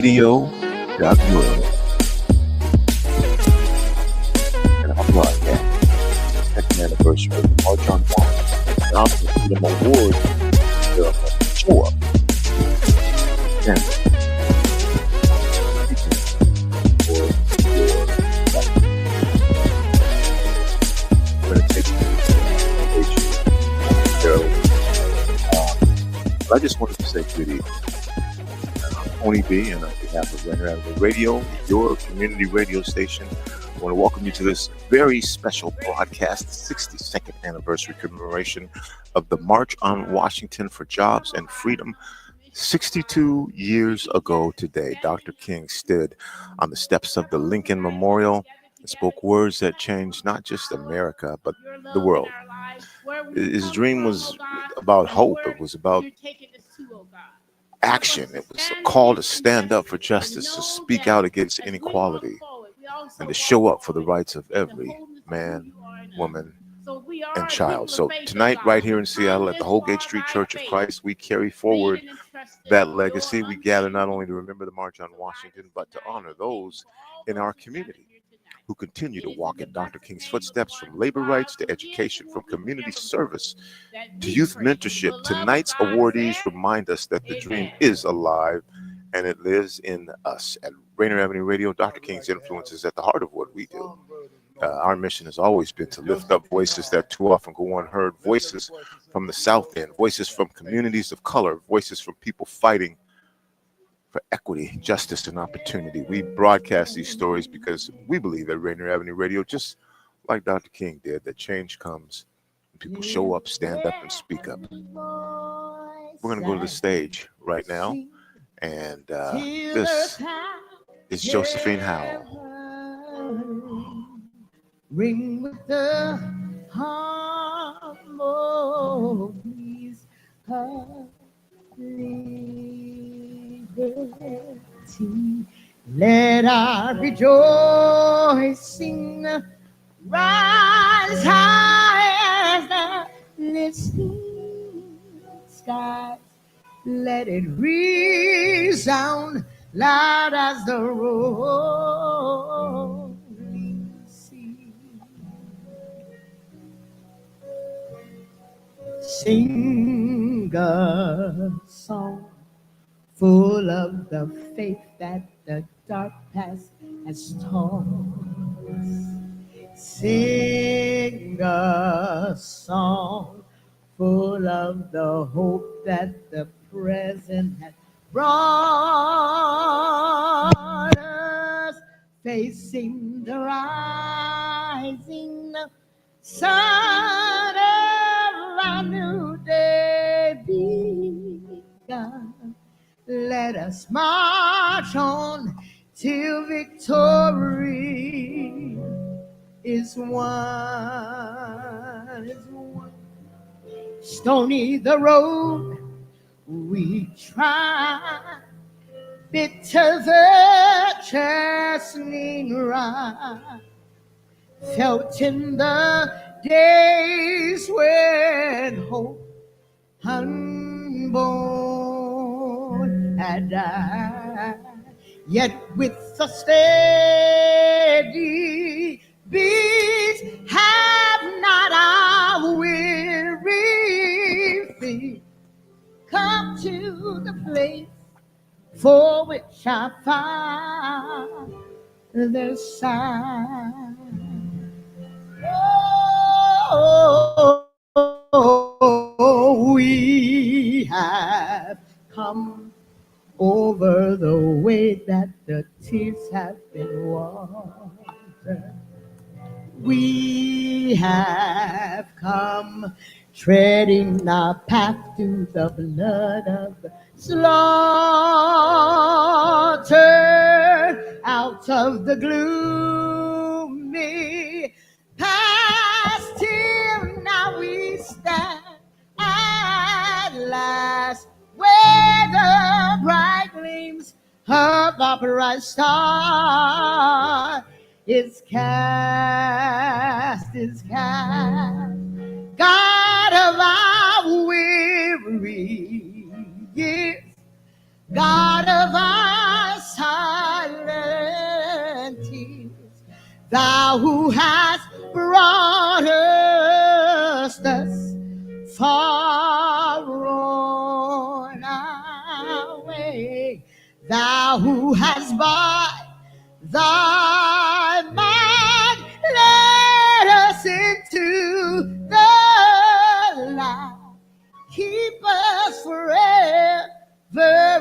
Radio.org and our broadcast. Second anniversary of the March on Washington Freedom Award. Show up. And we're going to take I just wanted to say good evening. Tony B, and on behalf of Randolph Radio, your community radio station, I want to welcome you to this very special broadcast, 62nd anniversary commemoration of the March on Washington for Jobs and Freedom. 62 years ago today, Dr. King stood on the steps of the Lincoln Memorial and spoke words that changed not just America, but the world. His dream was about hope. It was about action. It was a call to stand up for justice, to speak out against inequality, and to show up for the rights of every man, woman, and child. So tonight, right here in Seattle at the Holgate Street Church of Christ, we carry forward that legacy. We gather not only to remember the March on Washington, but to honor those in our community who continue to walk in Dr. King's footsteps, from labor rights to education, from community service to youth mentorship. Tonight's awardees remind us that the dream is alive and it lives in us. At Rainier Avenue Radio, Dr. King's influence is at the heart of what we do. Our mission has always been to lift up voices that too often go unheard, voices from the South End, voices from communities of color, voices from people fighting for equity, justice, and opportunity. We broadcast these stories because we believe at Rainier Avenue Radio, just like Dr. King did, that change comes when people show up, stand up, and speak up. We're going to go to the stage right now, and this is Josephine Howell. Ring with the harmonies of liberty. Let our rejoicing rise high as the listening skies. Let it resound loud as the rolling sea. Sing a song full of the faith that the dark past has taught us. Sing a song full of the hope that the present has brought us. Facing the rising sun of our new day begun. Let us march on till victory is won. Stony the road we try, bitter the chastening ride, felt in the days when hope unborn had died. Yet with a steady beat have not our weary feet come to the place for which I find the sign. Oh, we have come over the way that the tears have been watered. We have come treading our path through the blood of the slaughter, out of the gloomy past till now we stand at last, where the bright gleams of the bright star is cast. God of our weary years, God of our Thou who hast brought us thus far on our way, thou who hast by thy might led us into the light, keep us forever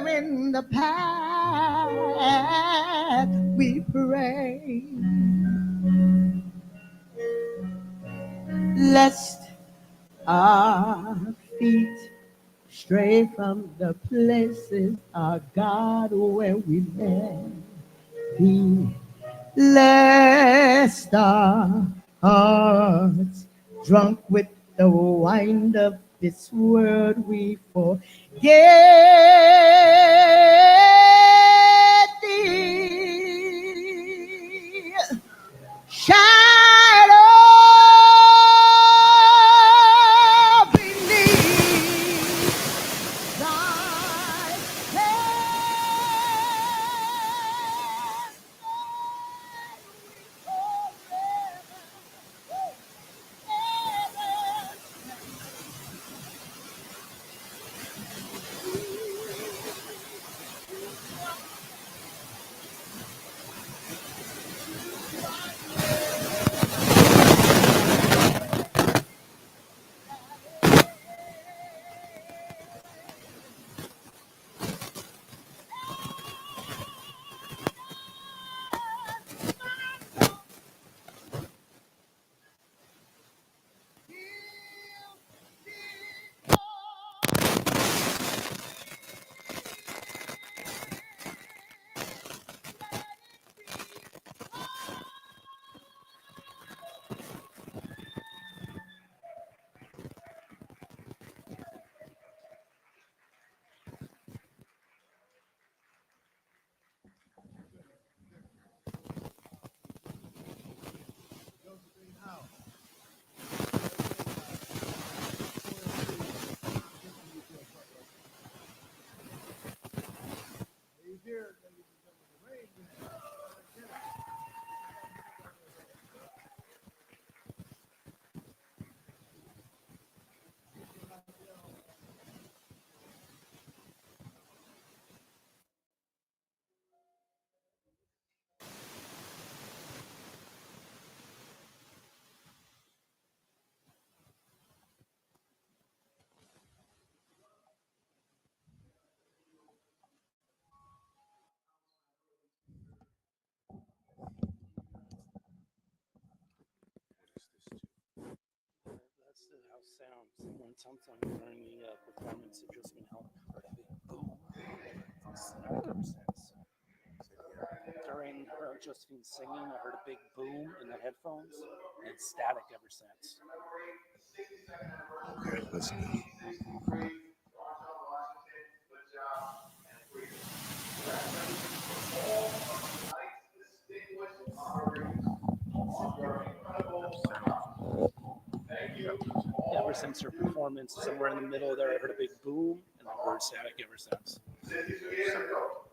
in the path, we pray. Lest our feet stray from the places, our God, where we met thee, lest our hearts, drunk with the wine of this world, we forget thee. Shadow beneath thy hand, sounds when sometimes during the performance had just been held heard a big boom from static ever since. During her Josephine singing, I heard a big boom in the headphones and static ever since. Okay, listen. Ever since her performance, somewhere in the middle there, I heard a big boom and then heard static ever since. 50 years ago,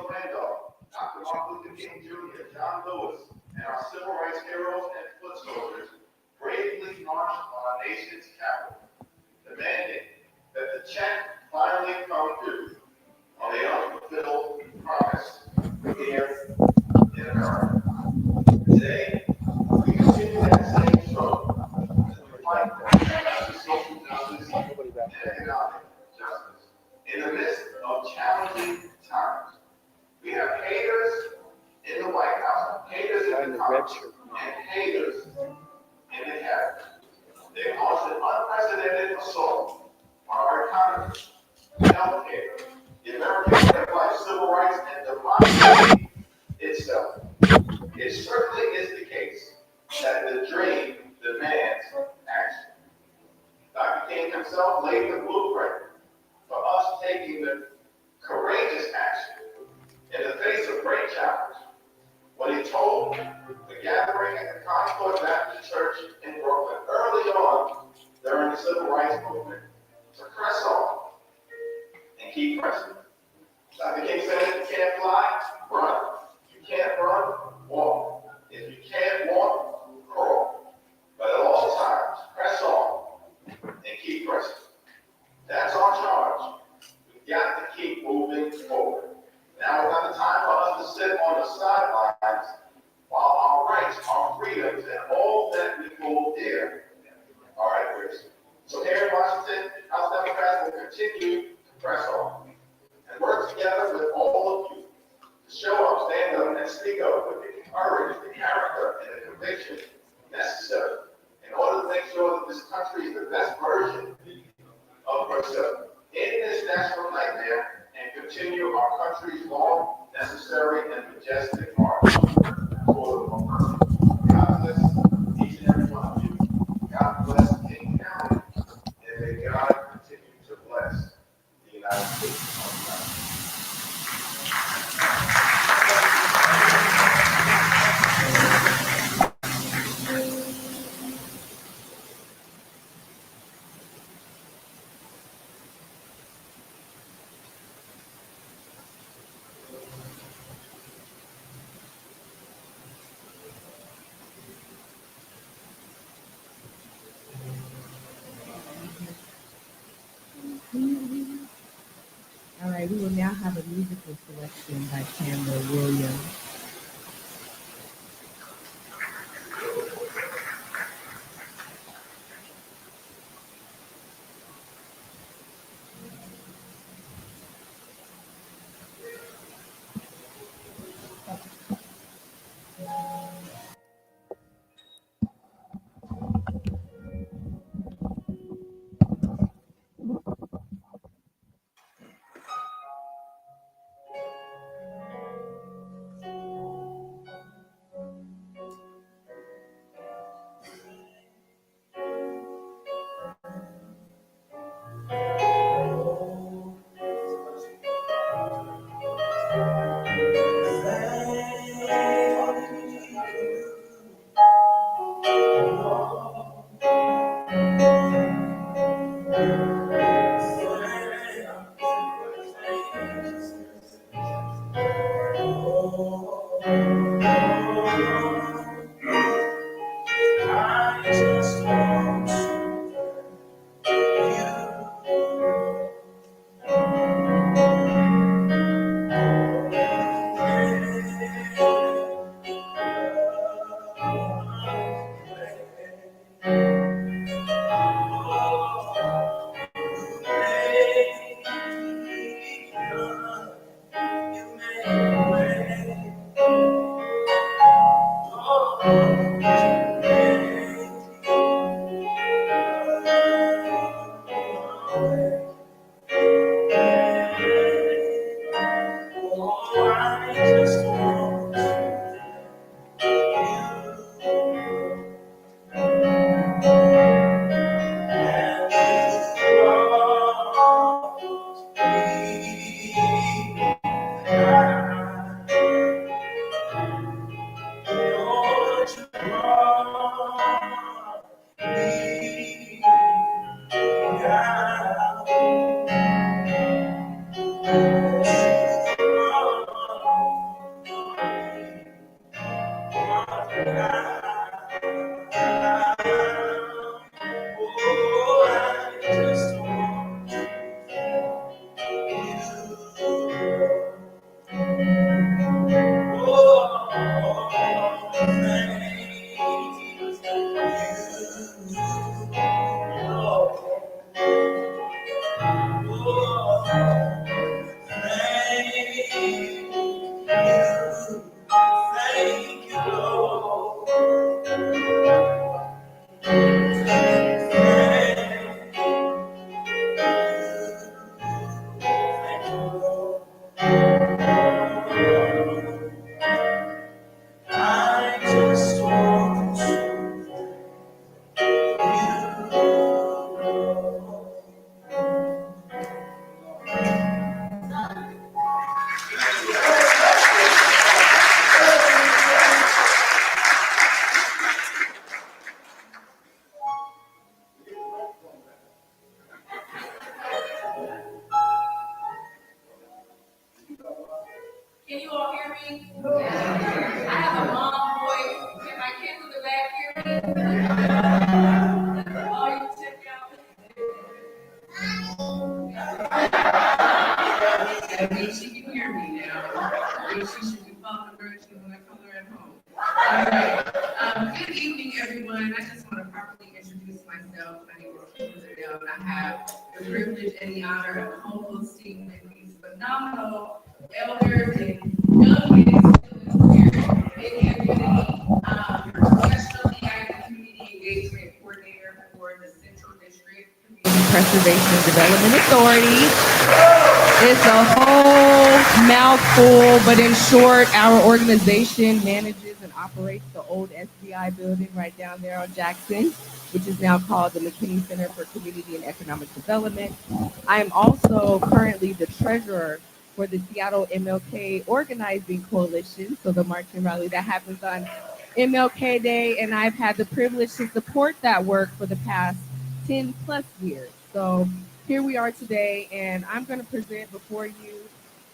Randolph, Dr. Martin Luther King Jr., John Lewis, and our civil rights heroes and foot soldiers bravely marched on our nation's capital, demanding that the check finally come due on the unfulfilled promise here in America. Today, we continue that same struggle as we fight for social justice and economic justice. In the midst of challenging times, we have haters in the White House, haters in the Congress, and haters in the cabinet. They launched an unprecedented assault on our economy, healthcare, the American way of life, civil rights, and democracy itself. It certainly is the case that the dream demands action. Dr. King himself laid the blueprint for us taking the courageous action in the face of great challenge. When he told the gathering at the Concord Baptist Church in Brooklyn early on during the Civil Rights Movement to press on and keep pressing. Dr. King said, if you can't fly, run. If you can't run, walk. If you can't us to sit on the sidelines while our rights, our freedoms, and all that we hold dear are at risk. So here in Washington, House Democrats will continue to press on and work together with all of you to show up, stand up, and speak up with the courage, the character, and the conviction necessary in order to make sure that this country is the best version of herself in this national nightmare and continue our country's long, necessary, and majestic march forward. God bless each and every one of you. God bless King County, and may God continue to bless the United States of America. All right, we will now have a musical selection by Chandler Williams. Can you all hear me? I have a mom voice. Can my kids in the back hear me? Oh, you check out. At least you can hear me now. but she should be following directions when I tell her at home. All right. Good evening, everyone. I just want to properly introduce myself. My name is Kim, and I have the privilege and the honor of co-hosting with these phenomenal elders and young men still here in the community. Professionally, I am the community engagement coordinator for the Central District Community Preservation Development Authority. It's a whole mouthful, but in short, our organization manages and operates the old SDI building right down there on Jackson, which is now called the McKinney Center for Community and Economic Development. I am also currently the treasurer for the Seattle MLK Organizing Coalition, so the marching rally that happens on MLK Day, and I've had the privilege to support that work for the past 10 plus years. So here we are today, and I'm going to present before you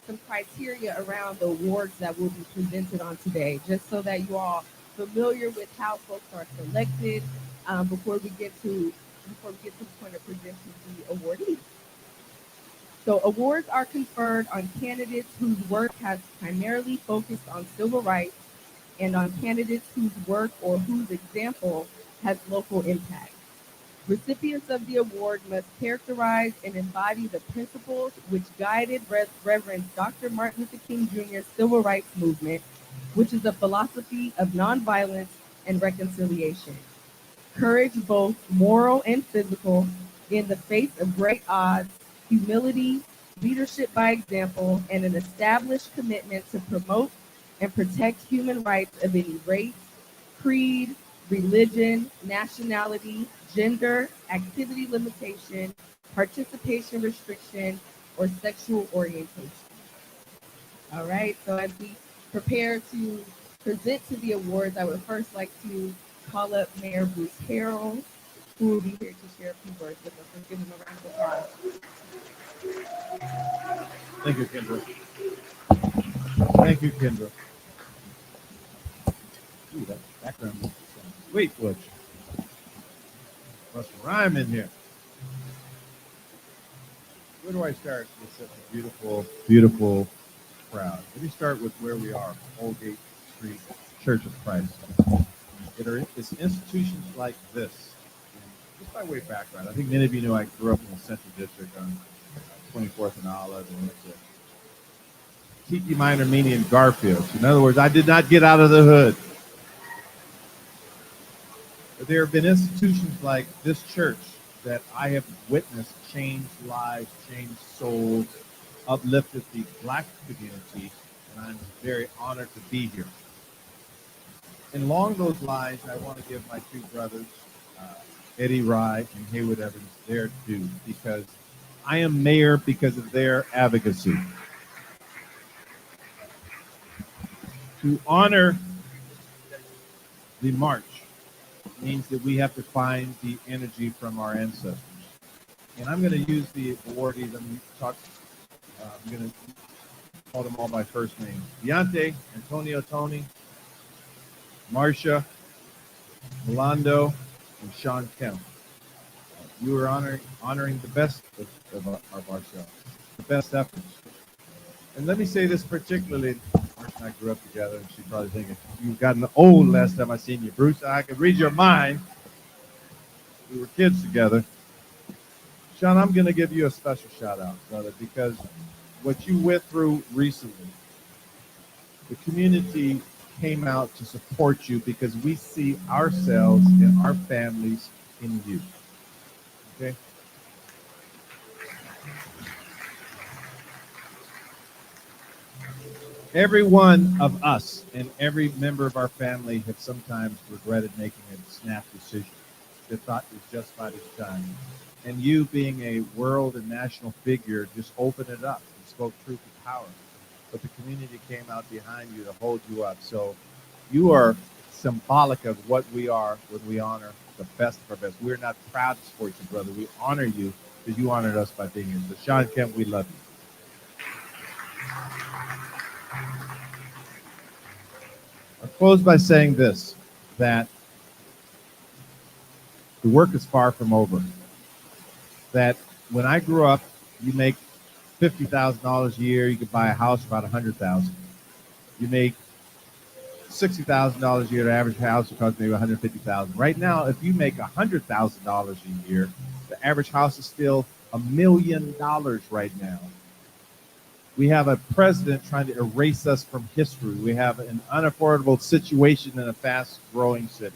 some criteria around the awards that will be presented on today, just so that you all familiar with how folks are selected before we get to the point of presenting the awardees. So awards are conferred on candidates whose work has primarily focused on civil rights and on candidates whose work or whose example has local impact. Recipients of the award must characterize and embody the principles which guided Reverend Dr. Martin Luther King Jr.'s civil rights movement, which is a philosophy of nonviolence and reconciliation. Courage, both moral and physical, in the face of great odds, humility, leadership by example, and an established commitment to promote and protect human rights of any race, creed, religion, nationality, gender, activity limitation, participation restriction, or sexual orientation. All right, so as we prepare to present to the awards, I would first like to call up Mayor Bruce Harrell, who will be here to share a few words with us. Let's give him a round of applause. Thank you, Kendra. Thank you, Kendra. Ooh, that background music sounds sweet, Butch. Must rhyme in here. Where do I start with such a beautiful, beautiful crowd? Let me start with where we are, Holgate Street Church of Christ. It's institutions like this. Just by way of background, I think many of you know I grew up in the Central District on 24th and Olive, and went to Tiki Minor Meany in Garfield. In other words, I did not get out of the hood. But there have been institutions like this church that I have witnessed change lives, change souls, uplifted the Black community, and I'm very honored to be here. And along those lines, I want to give my two brothers, Eddie Rye and Haywood Evans, their due, because I am mayor because of their advocacy. To honor the march means that we have to find the energy from our ancestors. And I'm going to use the awardees. I'm going to call them all by first name. Deaunte, Antonio, Tony, Marcia, Malando, and Shawn Kemp. You are honoring the best of ourselves, the best efforts. And let me say this particularly. Marcia and I grew up together, and she's probably thinking, you've gotten old last time I seen you, Bruce. I could read your mind. We were kids together. Shawn, I'm going to give you a special shout out, brother, because what you went through recently, the community came out to support you because we see ourselves and our families in you. Okay? Every one of us and every member of our family have sometimes regretted making a snap decision that thought was just by this time. And you being a world and national figure just opened it up and spoke truth to power. But the community came out behind you to hold you up. So you are symbolic of what we are when we honor the best of our best. We're not proud to support you, brother. We honor you because you honored us by being here. So Shawn Kemp, we love you. I'll close by saying this, that the work is far from over. That when I grew up, you make $50,000 a year, you could buy a house for about $100,000. You make $60,000 a year. The average house will cost maybe $150,000. Right now, if you make $100,000 a year, the average house is still $1 million right now. We have a president trying to erase us from history. We have an unaffordable situation in a fast-growing city.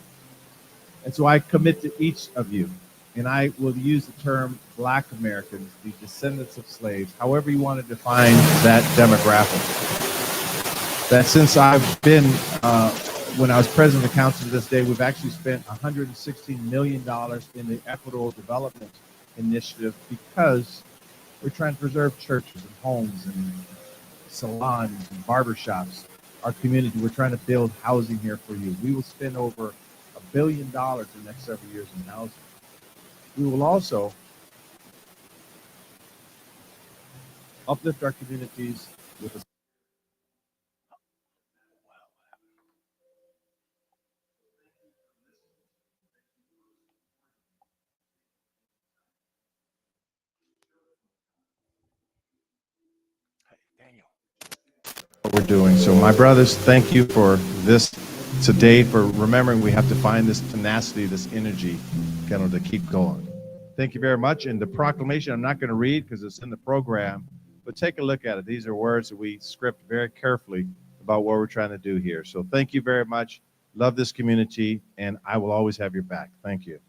And so I commit to each of you, and I will use the term Black Americans, the descendants of slaves, however you want to define that demographic. That since I've been, when I was president of the council to this day, we've actually spent $116 million in the Equitable Development Initiative because we're trying to preserve churches and homes and salons and barbershops. Our community, we're trying to build housing here for you. We will spend over $1 billion in the next several years in housing. We will also uplift our communities with a what we're doing. So my brothers, thank you for this today, for remembering we have to find this tenacity, this energy, to keep going. Thank you very much. And the proclamation, I'm not going to read because it's in the program, but take a look at it. These are words that we script very carefully about what we're trying to do here. So thank you very much. Love this community, and I will always have your back. Thank you.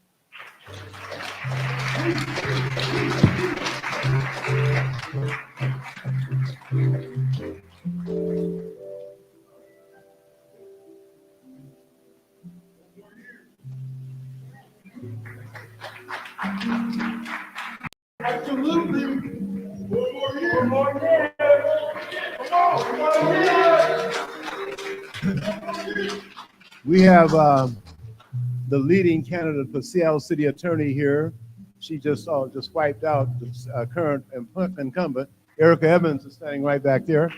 Absolutely. We have the leading candidate for Seattle City Attorney here. She just wiped out the current incumbent. Erica Evans is standing right back there.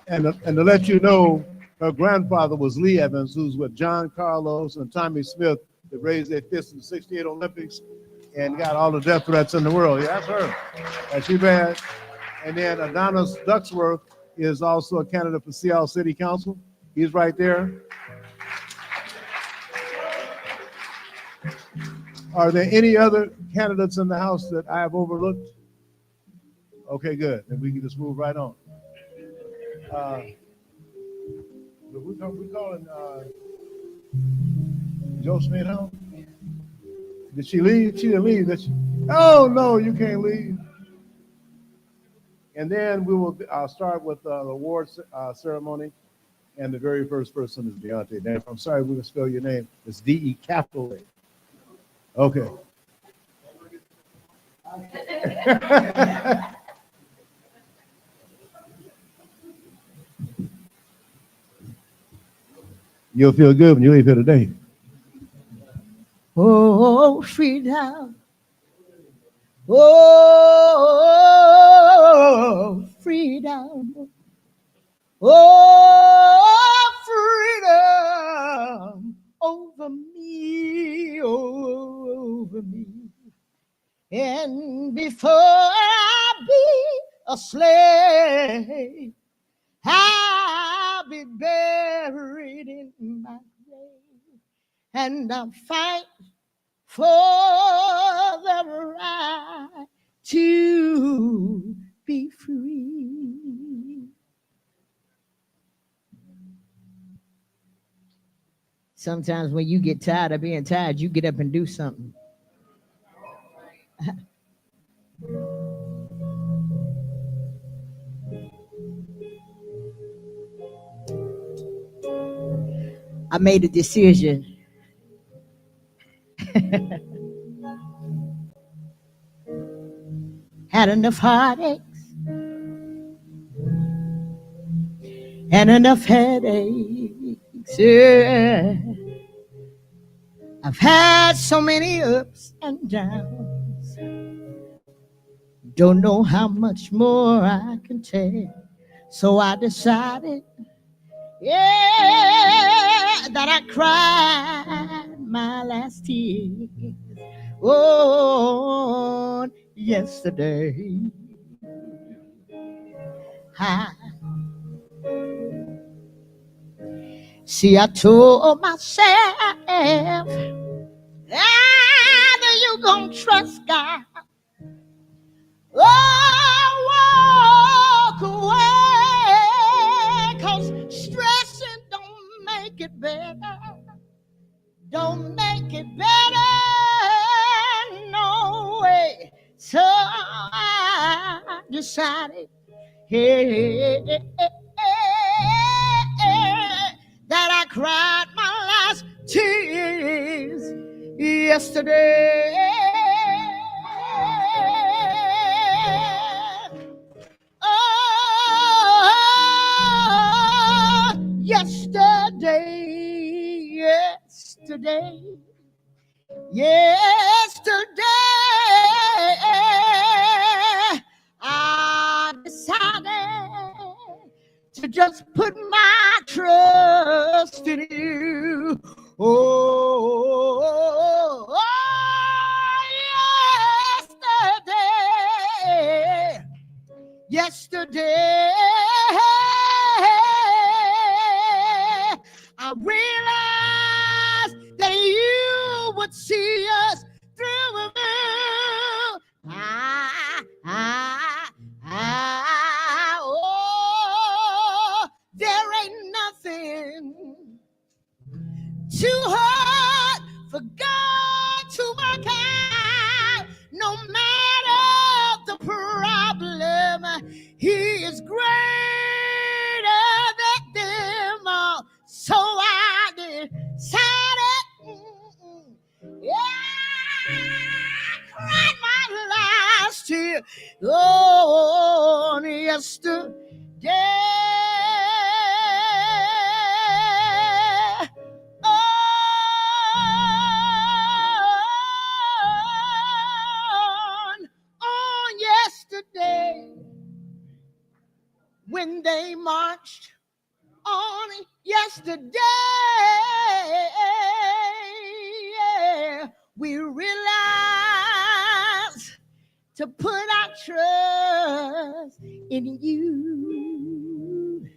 And to let you know, her grandfather was Lee Evans, who's with John Carlos and Tommy Smith that raised their fists in the '68 Olympics and got all the death threats in the world. Yeah, that's her. That's too bad. And then Adonis Ducksworth is also a candidate for Seattle City Council. He's right there. Are there any other candidates in the House that I have overlooked? Okay, good. Then we can just move right on. We're calling Joe Smith home. Did she leave? She didn't leave, did she? Oh, no, you can't leave. And then we will start with the award ceremony. And the very first person is Deaunte. Now, I'm sorry, we're going to spell your name. It's D-E capital A. Okay. You'll feel good when you leave here today. Oh, freedom. Oh, freedom. Oh, freedom over me, over me. And before I be a slave, I'll be buried in my grave, and I'll fight for the right to be free. Sometimes when you get tired of being tired, you get up and do something. I made a decision. Had enough heartaches and enough headaches. Yeah. I've had so many ups and downs. Don't know how much more I can take. So I decided, yeah, that I cried my last tears. Oh, yesterday. See, I told myself, either you gonna trust God or walk away, 'cause stressing don't make it better. Don't make it better, no way. So I decided, that I cried my last tears yesterday. Oh, yesterday, I decided to just put my trust in you. Yesterday, I realized that you would see us through. Oh, there ain't nothing too hard for God to work out. No matter the problem, He is greater than them all. So I decided, cried my last tear on yesterday. On yesterday, when they marched on yesterday, we realized to put our trust in you.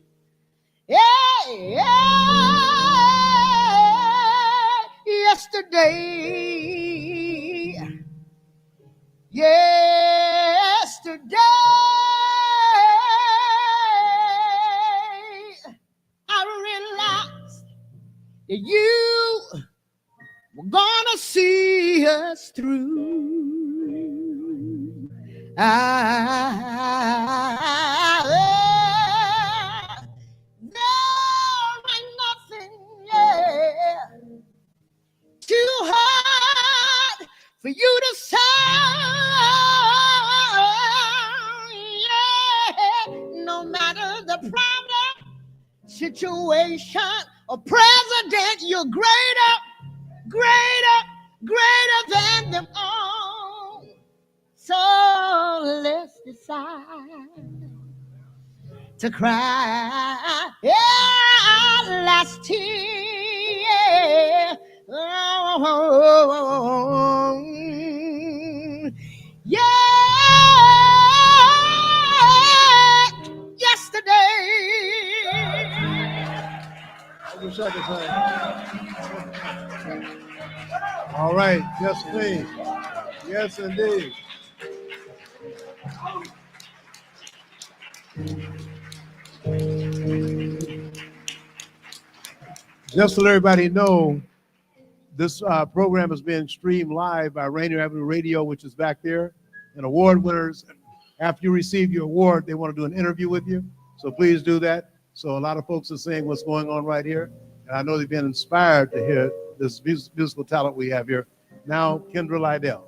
Yesterday, I realized that you were gonna see us through. There ain't nothing too hard for you to solve. No matter the problem, situation, or president, you're greater than them all. So let's decide to cry our last tear. Yesterday. I wish I could say. All right, yes, please. Yes, indeed. Just to let everybody know, this program is being streamed live by Rainier Avenue Radio, which is back there. And award winners, after you receive your award, they want to do an interview with you. So please do that. So a lot of folks are saying what's going on right here. And I know they've been inspired to hear this musical talent we have here. Now, Kendra Lydell.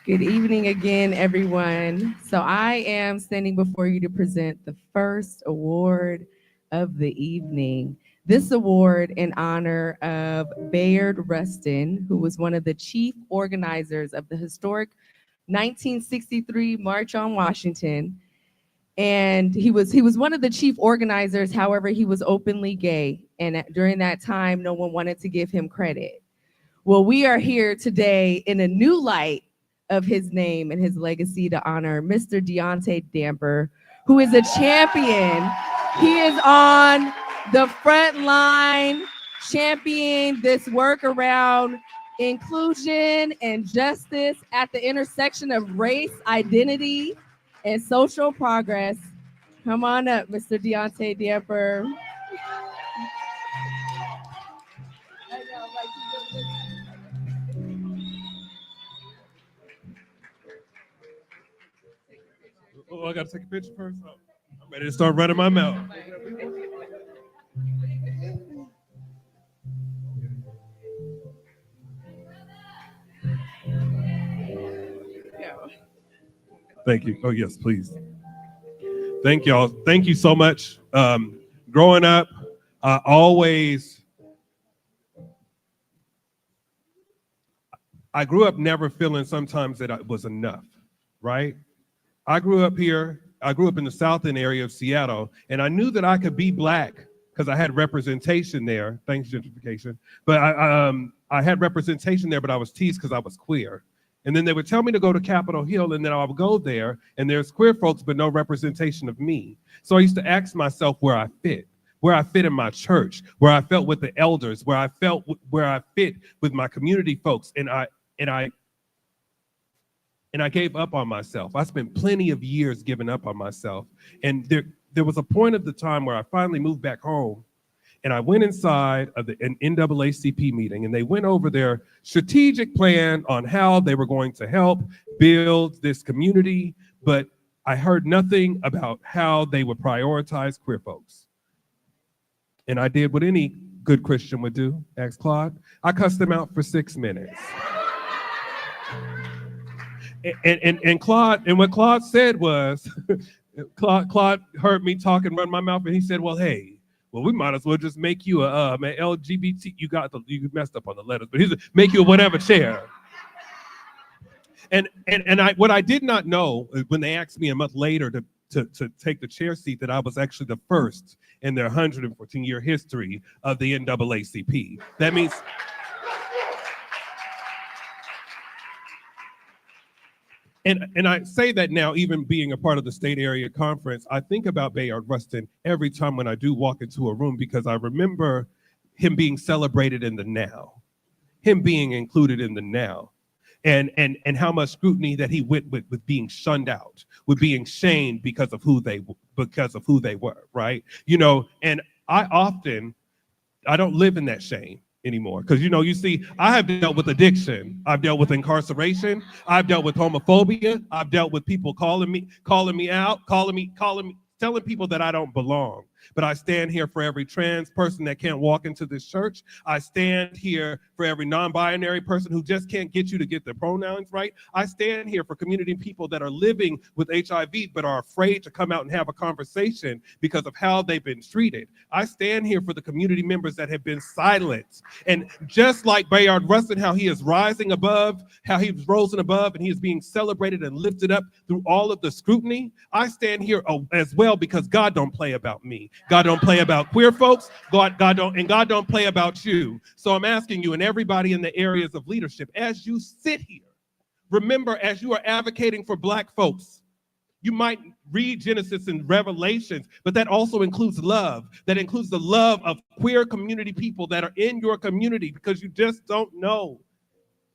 Good evening again, everyone. So I am standing before you to present the first award of the evening. This award in honor of Bayard Rustin, who was one of the chief organizers of the historic 1963 March on Washington. And he was one of the chief organizers. However, he was openly gay. And during that time, no one wanted to give him credit. Well, we are here today in a new light of his name and his legacy to honor Mr. Deaunte Damper, who is a champion. He is on the front line championing this work around inclusion and justice at the intersection of race, identity, and social progress. Come on up, Mr. Deaunte Damper. Oh, I gotta take a picture first. Oh, I'm ready to start running my mouth. Thank you. Oh, yes, please. Thank y'all. Thank you so much. Growing up, I grew up never feeling sometimes that it was enough, right? I grew up here. I grew up in the south end area of Seattle, and I knew that I could be Black because I had representation there. Thanks, gentrification. But I had representation there, but I was teased because I was queer. And then they would tell me to go to Capitol Hill, and then I would go there, and there's queer folks, but no representation of me. So I used to ask myself where I fit in my church, where I felt with the elders, where I fit with my community folks, and I gave up on myself. I spent plenty of years giving up on myself, and there was a point of the time where I finally moved back home. And I went inside of an NAACP meeting, and they went over their strategic plan on how they were going to help build this community, but I heard nothing about how they would prioritize queer folks. And I did what any good Christian would do, ask Claude. I cussed them out for 6 minutes. And what Claude said was, Claude heard me talk and run my mouth, and he said, well, we might as well just make you a LGBT. You messed up on the letters, but he's make you a whatever chair. And what I did not know when they asked me a month later to take the chair seat, that I was actually the first in their 114-year history of the NAACP. That means. And I say that now, even being a part of the state area conference, I think about Bayard Rustin every time when I do walk into a room, because I remember him being celebrated in the now, him being included in the now, and how much scrutiny that he went with being shunned out, with being shamed because of who they were, right? You know, and I don't live in that shame anymore. Because, you see, I have dealt with addiction. I've dealt with incarceration. I've dealt with homophobia. I've dealt with people calling me out, telling people that I don't belong. But I stand here for every trans person that can't walk into this church. I stand here for every non-binary person who just can't get you to get their pronouns right. I stand here for community people that are living with HIV but are afraid to come out and have a conversation because of how they've been treated. I stand here for the community members that have been silenced. And just like Bayard Rustin, how he is rising above, how he's risen above, and he is being celebrated and lifted up through all of the scrutiny, I stand here as well because God don't play about me. God don't play about queer folks. God don't play about you. So I'm asking you and everybody in the areas of leadership, as you sit here, remember, as you are advocating for Black folks, you might read Genesis and Revelations, but that also includes love. That includes the love of queer community people that are in your community, because you just don't know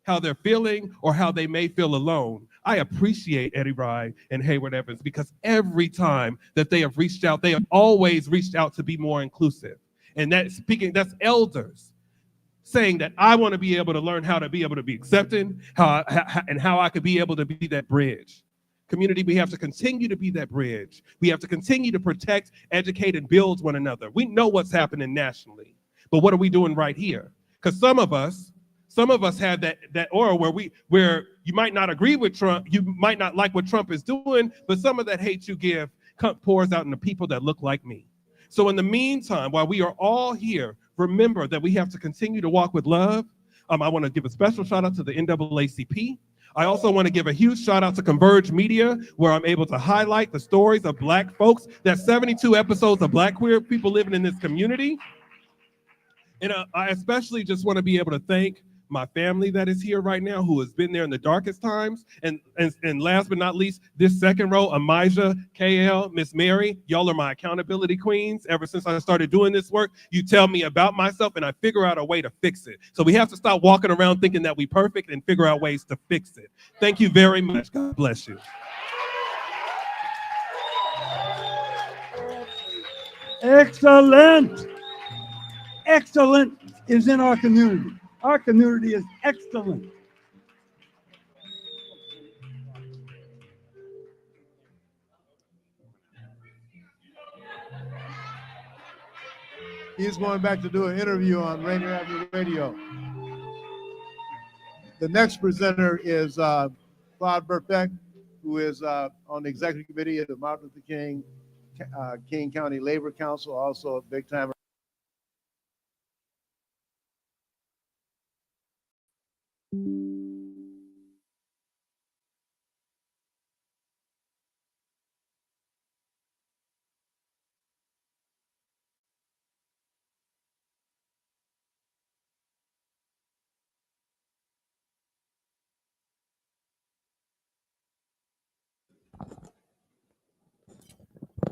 how they're feeling or how they may feel alone. I appreciate Eddie Rye and Hayward Evans, because every time that they have reached out, they have always reached out to be more inclusive. And that's elders saying that I want to be able to learn how to be able to be accepted, how I could be able to be that bridge. Community, we have to continue to be that bridge. We have to continue to protect, educate, and build one another. We know what's happening nationally, but what are we doing right here? Because some of us have that aura where you might not agree with Trump, you might not like what Trump is doing, but some of that hate you give pours out into people that look like me. So in the meantime, while we are all here, remember that we have to continue to walk with love. I want to give a special shout out to the NAACP. I also want to give a huge shout out to Converge Media, where I'm able to highlight the stories of Black folks. That's 72 episodes of Black queer people living in this community. And I especially just want to be able to thank my family that is here right now, who has been there in the darkest times. And last but not least, this second row, Amijah, KL, Miss Mary, y'all are my accountability queens. Ever since I started doing this work, you tell me about myself and I figure out a way to fix it. So we have to stop walking around thinking that we perfect and figure out ways to fix it. Thank you very much. God bless you. Excellent. Excellent is in our community. Our community is excellent. He's going back to do an interview on Rainier Avenue Radio. The next presenter is Claude Burbeck, who is on the executive committee of the Martin Luther King County Labor Council, also a big timer.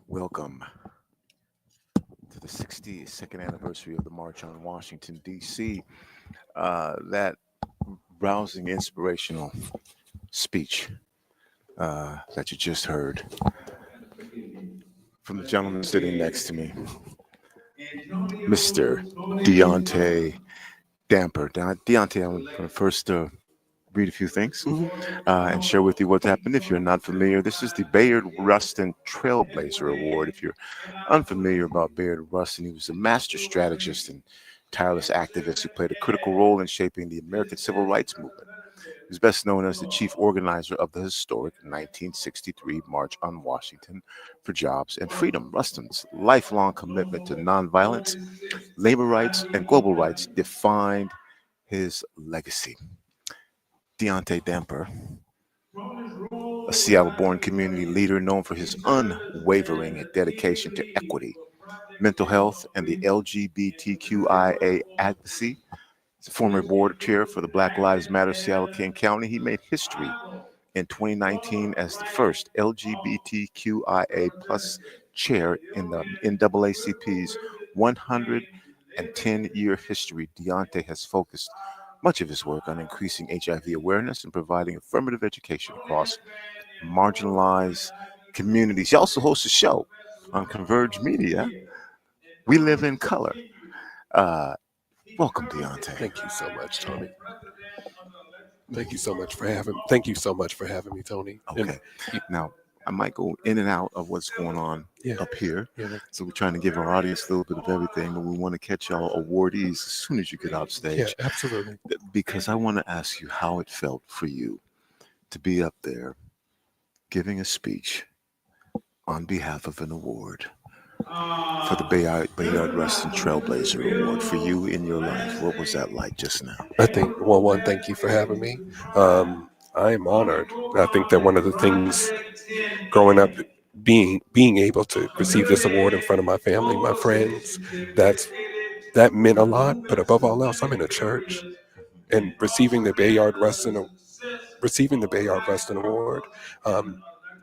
Welcome to the 62nd anniversary of the March on Washington, D.C. That rousing, inspirational speech that you just heard from the gentleman sitting next to me, Mr. Deaunte Damper. Deaunte, I'm going to first read a few things and share with you what's happened. If you're not familiar, this is the Bayard Rustin Trailblazer Award. If you're unfamiliar about Bayard Rustin, he was a master strategist and tireless activist who played a critical role in shaping the American Civil Rights Movement. He's best known as the chief organizer of the historic 1963 March on Washington for Jobs and Freedom. Rustin's lifelong commitment to nonviolence, labor rights, and global rights defined his legacy. Deaunte Damper, a Seattle-born community leader known for his unwavering dedication to equity, mental health, and the LGBTQIA advocacy. He's a former board chair for the Black Lives Matter Seattle-King County. He made history in 2019 as the first LGBTQIA plus chair in the NAACP's 110-year history. Deaunte has focused much of his work on increasing HIV awareness and providing affirmative education across marginalized communities. He also hosts a show on Converge Media, We Live in Color. Welcome, Deaunte. Thank you so much, Tony. Thank you so much for having me, Tony. Okay. Now, I might go in and out of what's going on up here. Yeah. So we're trying to give our audience a little bit of everything, but we want to catch y'all awardees as soon as you get off stage. Yeah, absolutely. Because I want to ask you how it felt for you to be up there giving a speech on behalf of an award for the Bayard Rustin Trailblazer Award for you in your life. What was that like just now? I think, well, one, thank you for having me. I am honored. I think that one of the things growing up, being able to receive this award in front of my family, my friends, that meant a lot. But above all else, I'm in a church, and receiving the Bayard Rustin Award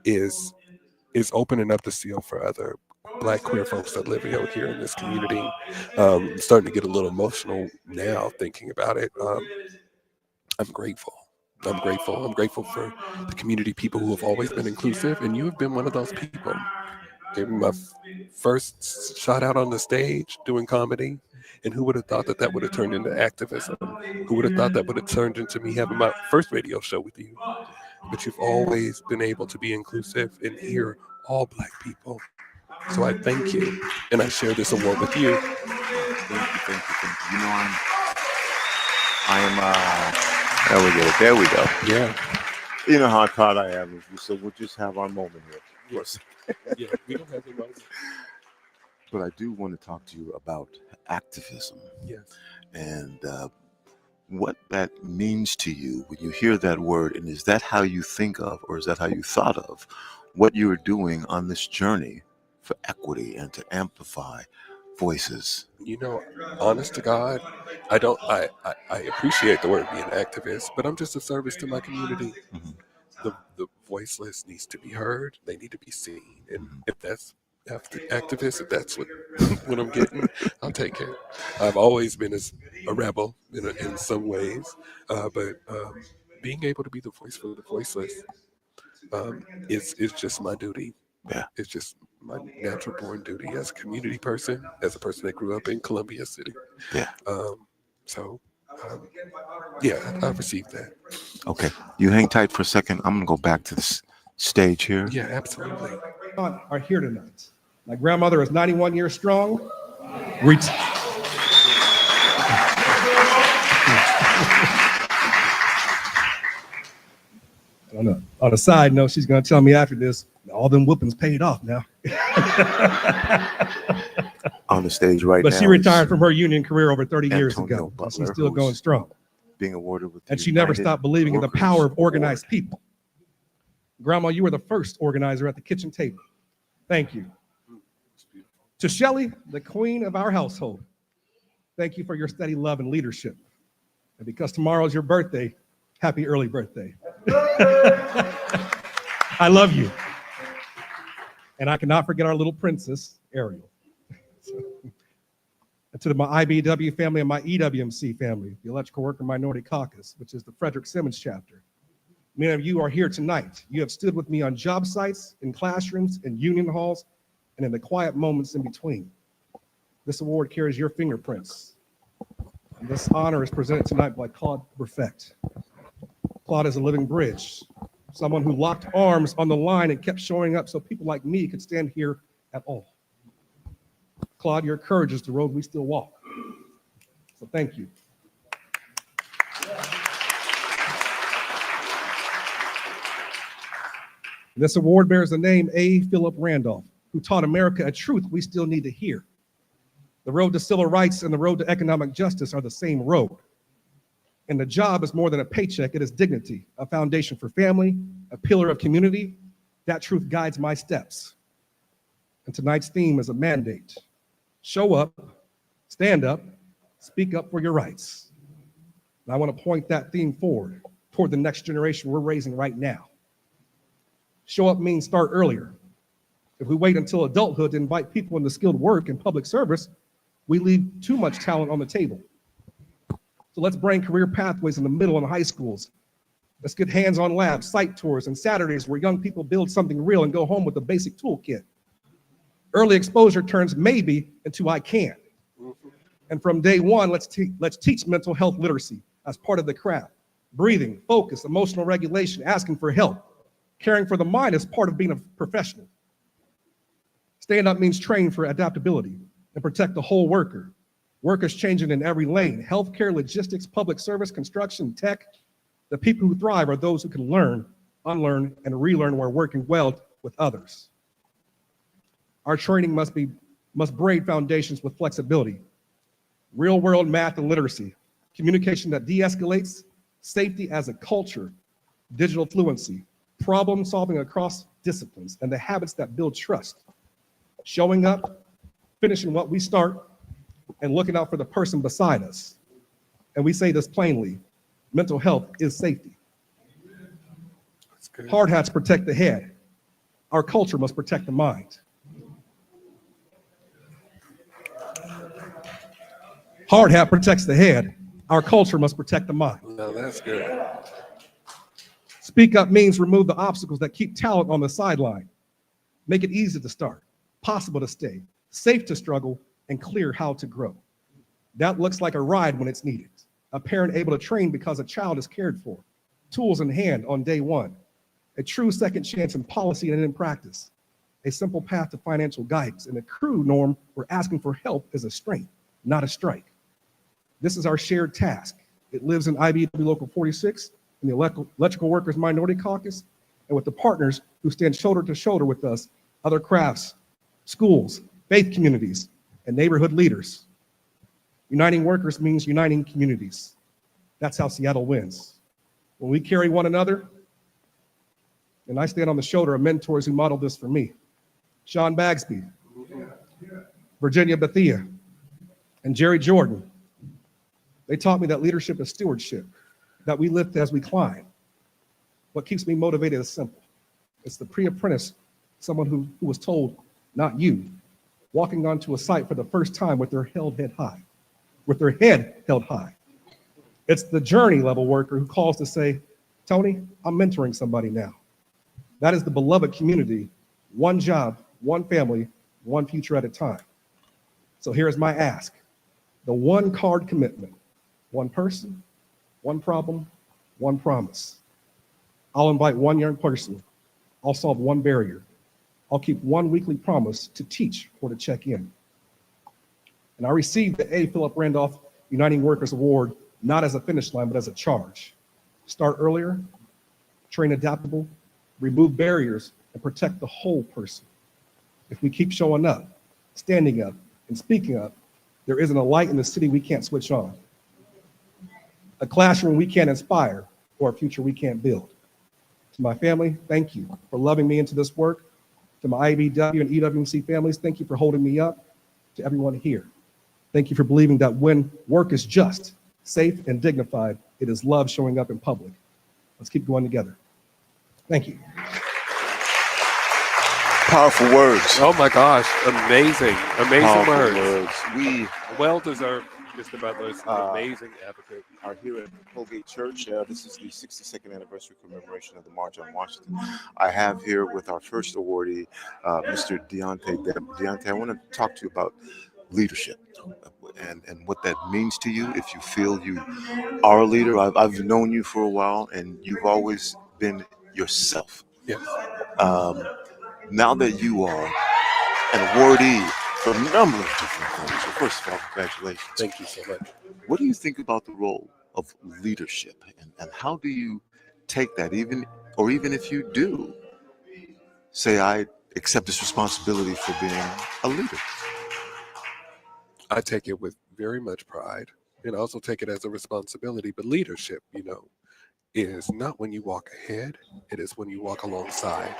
is opening up the seal for other Black queer folks that live out here in this community. I'm starting to get a little emotional now thinking about it. I'm grateful. I'm grateful for the community people who have always been inclusive, and you have been one of those people. Gave me my first shot out on the stage doing comedy, and who would have thought that would have turned into activism? Who would have thought that would have turned into me having my first radio show with you? But you've always been able to be inclusive and hear all Black people. So I thank you, and I share this award with you. Thank you. You know, there we go. Yeah. You know how proud I am of you, so we'll just have our moment here. Yes. Yeah, we don't have any moment. But I do want to talk to you about activism. Yes. And what that means to you when you hear that word, and is that how you think of, or is that how you thought of what you are doing on this journey for equity and to amplify voices? You know, honest to God, I appreciate the word being activist, but I'm just a service to my community. The voiceless needs to be heard. They need to be seen. And if that's activist, if that's what I'm getting, I'll take it. I've always been a rebel in some ways, but being able to be the voice for the voiceless is just my duty. Yeah. It's just my natural born duty as a community person, as a person that grew up in Columbia City. Yeah. Yeah, I received that. Okay. You hang tight for a second. I'm going to go back to the stage here. Yeah, absolutely. Are here tonight. My grandmother is 91 years strong. On a side note, she's going to tell me after this, all them whoopings paid off now. On the stage right now. But she retired from her union career over 30 years Antonio ago. Butler, She's still going strong. Being awarded with And she never stopped believing in the power of organized people. Grandma, you were the first organizer at the kitchen table. Thank you. To Shelley, the queen of our household, thank you for your steady love and leadership. And because tomorrow's your birthday, happy early birthday. I love you. And I cannot forget our little princess, Ariel. And to my IBEW family and my EWMC family, the Electrical Worker Minority Caucus, which is the Frederick Simmons chapter. Many of you are here tonight. You have stood with me on job sites, in classrooms, in union halls, and in the quiet moments in between. This award carries your fingerprints. And this honor is presented tonight by Claude Perfect. Claude is a living bridge, someone who locked arms on the line and kept showing up so people like me could stand here at all. Claude, your courage is the road we still walk. So thank you. This award bears the name A. Philip Randolph, who taught America a truth we still need to hear. The road to civil rights and the road to economic justice are the same road. And the job is more than a paycheck, it is dignity, a foundation for family, a pillar of community. That truth guides my steps. And tonight's theme is a mandate. Show up, stand up, speak up for your rights. And I want to point that theme forward toward the next generation we're raising right now. Show up means start earlier. If we wait until adulthood to invite people into skilled work and public service, we leave too much talent on the table. So let's bring career pathways in the middle and high schools. Let's get hands-on labs, site tours, and Saturdays where young people build something real and go home with a basic toolkit. Early exposure turns maybe into I can. And from day one, let's teach mental health literacy as part of the craft. Breathing, focus, emotional regulation, asking for help. Caring for the mind is part of being a professional. Stand up means train for adaptability and protect the whole worker. Work is changing in every lane. Healthcare, logistics, public service, construction, tech. The people who thrive are those who can learn, unlearn, and relearn while working well with others. Our training must braid foundations with flexibility. Real world math and literacy, communication that de-escalates, safety as a culture, digital fluency, problem solving across disciplines, and the habits that build trust. Showing up, finishing what we start, and looking out for the person beside us. And we say this plainly, mental health is safety. Hard hats protect the head. Our culture must protect the mind. Hard hat protects the head. Our culture must protect the mind. No, that's good. Speak up means remove the obstacles that keep talent on the sideline. Make it easy to start, possible to stay, safe to struggle, and clear how to grow. That looks like a ride when it's needed. A parent able to train because a child is cared for. Tools in hand on day one. A true second chance in policy and in practice. A simple path to financial guidance. And a true norm where asking for help is a strength, not a strike. This is our shared task. It lives in IBEW Local 46, in the Electrical Workers Minority Caucus, and with the partners who stand shoulder to shoulder with us, other crafts, schools, faith communities, and neighborhood leaders. Uniting workers means uniting communities. That's how Seattle wins. When we carry one another, and I stand on the shoulder of mentors who modeled this for me. Shawn Bagsby, Virginia Bethia, and Jerry Jordan. They taught me that leadership is stewardship, that we lift as we climb. What keeps me motivated is simple. It's the pre-apprentice, someone who was told, not you, walking onto a site for the first time with their head held high. It's the journey level worker who calls to say, Tony, I'm mentoring somebody now. That is the beloved community, one job, one family, one future at a time. So here's my ask, the one card commitment, one person, one problem, one promise. I'll invite one young person. I'll solve one barrier. I'll keep one weekly promise to teach or to check in. And I received the A. Philip Randolph Uniting Workers Award, not as a finish line, but as a charge. Start earlier, train adaptable, remove barriers, and protect the whole person. If we keep showing up, standing up, and speaking up, there isn't a light in the city we can't switch on, a classroom we can't inspire, or a future we can't build. To my family, thank you for loving me into this work. To my IBEW and EWC families, thank you for holding me up. To everyone here, thank you for believing that when work is just, safe, and dignified, it is love showing up in public. Let's keep going together. Thank you. Powerful words. Oh my gosh, amazing Powerful words. We Well deserved. Mr. Butler is an amazing advocate. are here at Holgate Church. This is the 62nd anniversary commemoration of the March on Washington. I have here with our first awardee, Mr. Deaunte. Deaunte, I want to talk to you about leadership and what that means to you. If you feel you are a leader, I've known you for a while, and you've always been yourself. Yes. Now that you are an awardee for a number of different things, so first of all, congratulations. Thank you so much. What do you think about the role of leadership, and how do you take that, even if you do say, I accept this responsibility for being a leader? I take it with very much pride, and also take it as a responsibility. But leadership, is not when you walk ahead, it is when you walk alongside.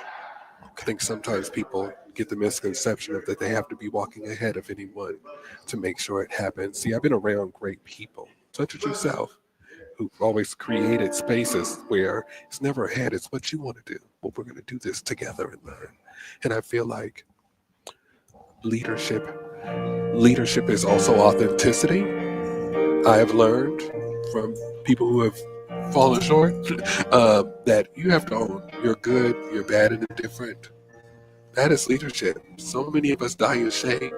I think sometimes people get the misconception of that they have to be walking ahead of anyone to make sure it happens. See, I've been around great people, such as yourself, who've always created spaces where it's never ahead, it's what you want to do. Well, we're going to do this together and learn. And I feel like leadership is also authenticity. I have learned from people who have fallen short that you have to own you're good, you're bad, and indifferent. That is leadership. So many of us die in shame.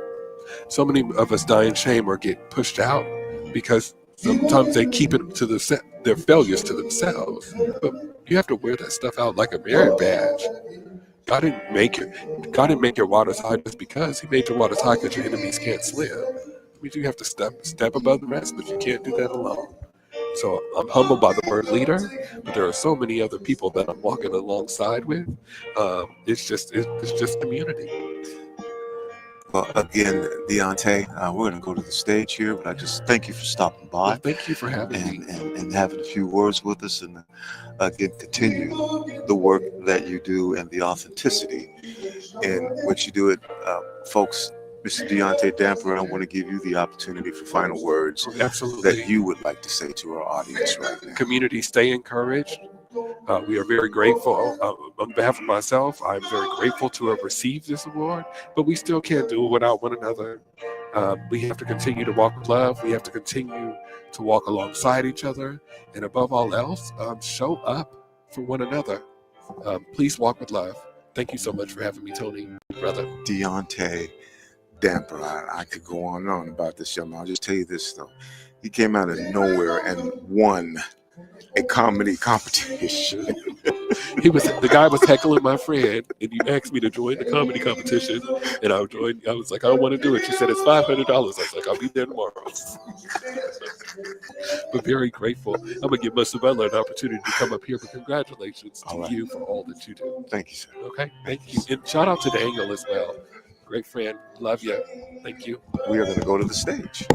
So many of us die in shame or get pushed out because sometimes they keep it to their failures to themselves. But you have to wear that stuff out like a merit badge. God didn't make your waters high just because. He made your waters high because your enemies can't swim. It means you have to step above the rest, but you can't do that alone. So I'm humbled by the word leader, but there are so many other people that I'm walking alongside with. It's just community. Well, again, Deaunte, we're going to go to the stage here, but I just thank you for stopping by. Well, thank you for having me. And having a few words with us, and again, continue the work that you do and the authenticity in which you do it. Folks, Mr. Deaunte Damper, I want to give you the opportunity for final words. Absolutely. That you would like to say to our audience right now. Community, stay encouraged. We are very grateful. On behalf of myself, I'm very grateful to have received this award, but we still can't do it without one another. We have to continue to walk with love. We have to continue to walk alongside each other. And above all else, show up for one another. Please walk with love. Thank you so much for having me, Tony, brother. Deaunte Damper, I could go on and on about this young man. I'll just tell you this, though. He came out of nowhere and won a comedy competition. The guy was heckling my friend, and you asked me to join the comedy competition, and I joined. I was like, I don't want to do it. She said it's $500. I was like, I'll be there tomorrow. But very grateful. I'm gonna give Mr. Butler an opportunity to come up here. But congratulations to you for all that you do. Thank you, sir. Okay, thank you, and shout out to Daniel as well. Great friend, love you. Thank you. We are going to go to the stage.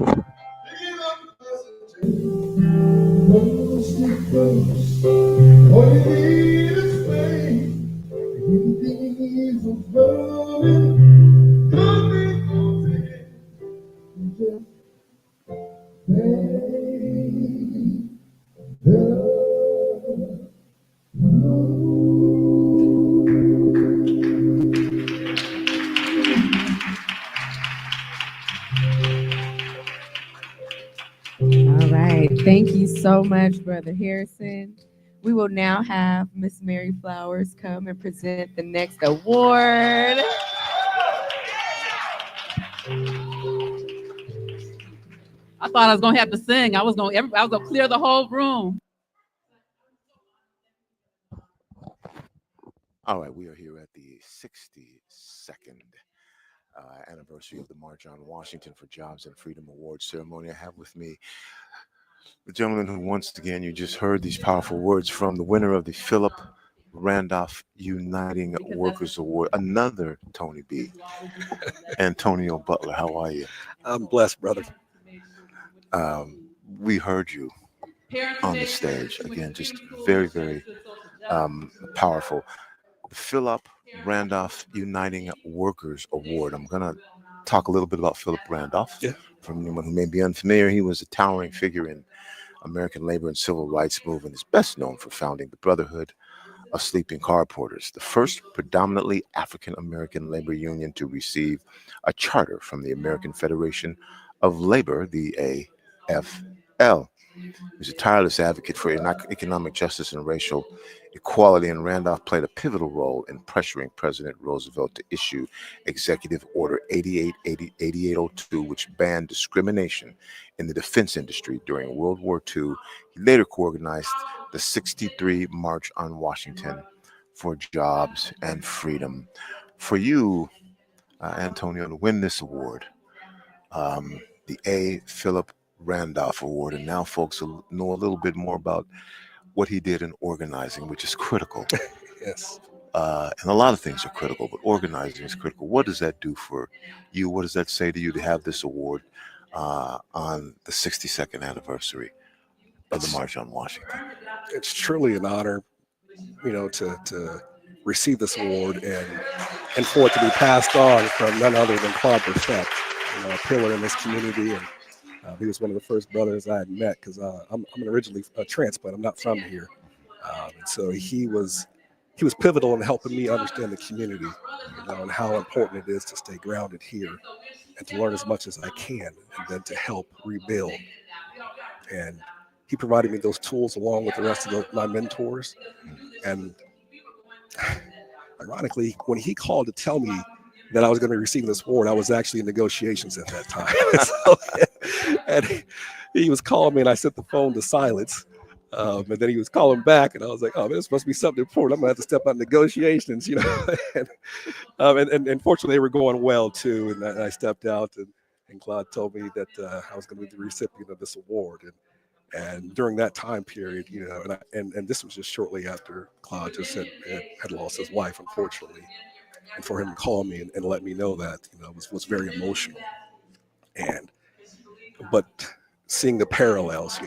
Thank you so much, Brother Harrison. We will now have Miss Mary Flowers come and present the next award. I thought I was gonna have to sing. I was gonna clear the whole room. All right, we are here at the 62nd anniversary of the March on Washington for Jobs and Freedom Award ceremony. I have with me the gentleman who, once again, you just heard these powerful words from, the winner of the Philip Randolph Uniting Workers Award, another Tony B, Antonio Butler. How are you? I'm blessed, brother. We heard you on the stage again, just very, very powerful. The Philip Randolph Uniting Workers Award. I'm going to talk a little bit about Philip Randolph. Yeah. For anyone who may be unfamiliar, he was a towering figure in American labor and civil rights movement. Is best known for founding the Brotherhood of Sleeping Car Porters, the first predominantly African American labor union to receive a charter from the American Federation of Labor, the AFL. He's a tireless advocate for economic justice and racial equality, and Randolph played a pivotal role in pressuring President Roosevelt to issue Executive Order 8802, which banned discrimination in the defense industry during World War II. He later co-organized the 63 March on Washington for Jobs and Freedom. For you, Antonio, to win this award, the A. Philip Randolph Award, and now folks will know a little bit more about what he did in organizing, which is critical. Yes. And a lot of things are critical, but organizing is critical. What does that do for you? What does that say to you to have this award on the 62nd anniversary of the March on Washington? It's truly an honor, to receive this award and for it to be passed on from none other than Claude Burchett, a pillar in this community. And he was one of the first brothers I had met, because I'm originally a transplant. I'm not from here. And so he was pivotal in helping me understand the community, and how important it is to stay grounded here and to learn as much as I can, and then to help rebuild. And he provided me those tools along with the rest of my mentors. And ironically, when he called to tell me that I was going to be receiving this award, I was actually in negotiations at that time. And he was calling me, and I set the phone to silence. And then he was calling back, and I was like, "Oh man, this must be something important. I'm gonna have to step out in negotiations, and fortunately, they were going well too. And I stepped out, and Claude told me that I was going to be the recipient of this award. And during that time period, and this was just shortly after Claude just had lost his wife, unfortunately. And for him to call me and let me know that, was very emotional. But seeing the parallels,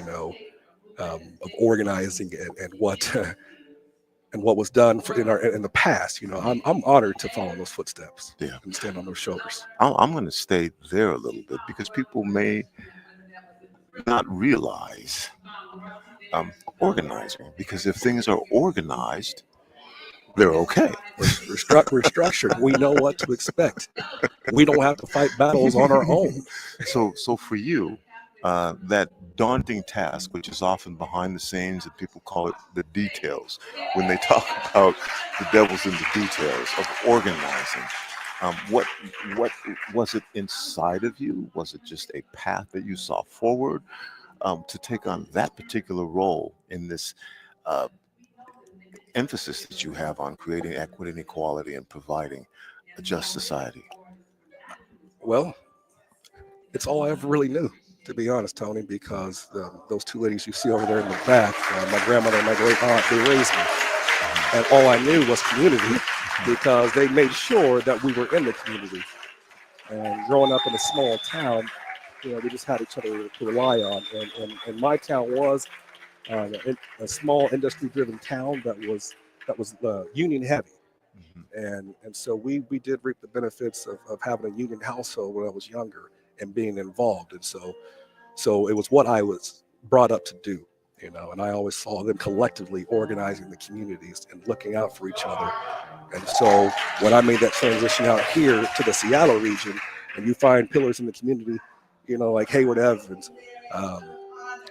of organizing and what was done in the past, I'm honored to follow those footsteps. Yeah. And stand on those shoulders. I'm going to stay there a little bit, because people may not realize organizing, because if things are organized, they're okay. We're structured. We know what to expect. We don't have to fight battles on our own. So for you, that daunting task, which is often behind the scenes, and people call it the details, when they talk about the devil's in the details of organizing, what was it inside of you? Was it just a path that you saw forward to take on that particular role in this emphasis that you have on creating equity and equality and providing a just society? Well, it's all I ever really knew, to be honest, Tony, because those two ladies you see over there in the back, my grandmother and my great aunt, they raised me. And all I knew was community, because they made sure that we were in the community. And growing up in a small town, we just had each other to rely on. And my town was a small industry-driven town that was union heavy. And so we did reap the benefits of having a union household when I was younger and being involved. And so it was what I was brought up to do, and I always saw them collectively organizing the communities and looking out for each other. And so when I made that transition out here to the Seattle region, and you find pillars in the community, like Hayward Evans,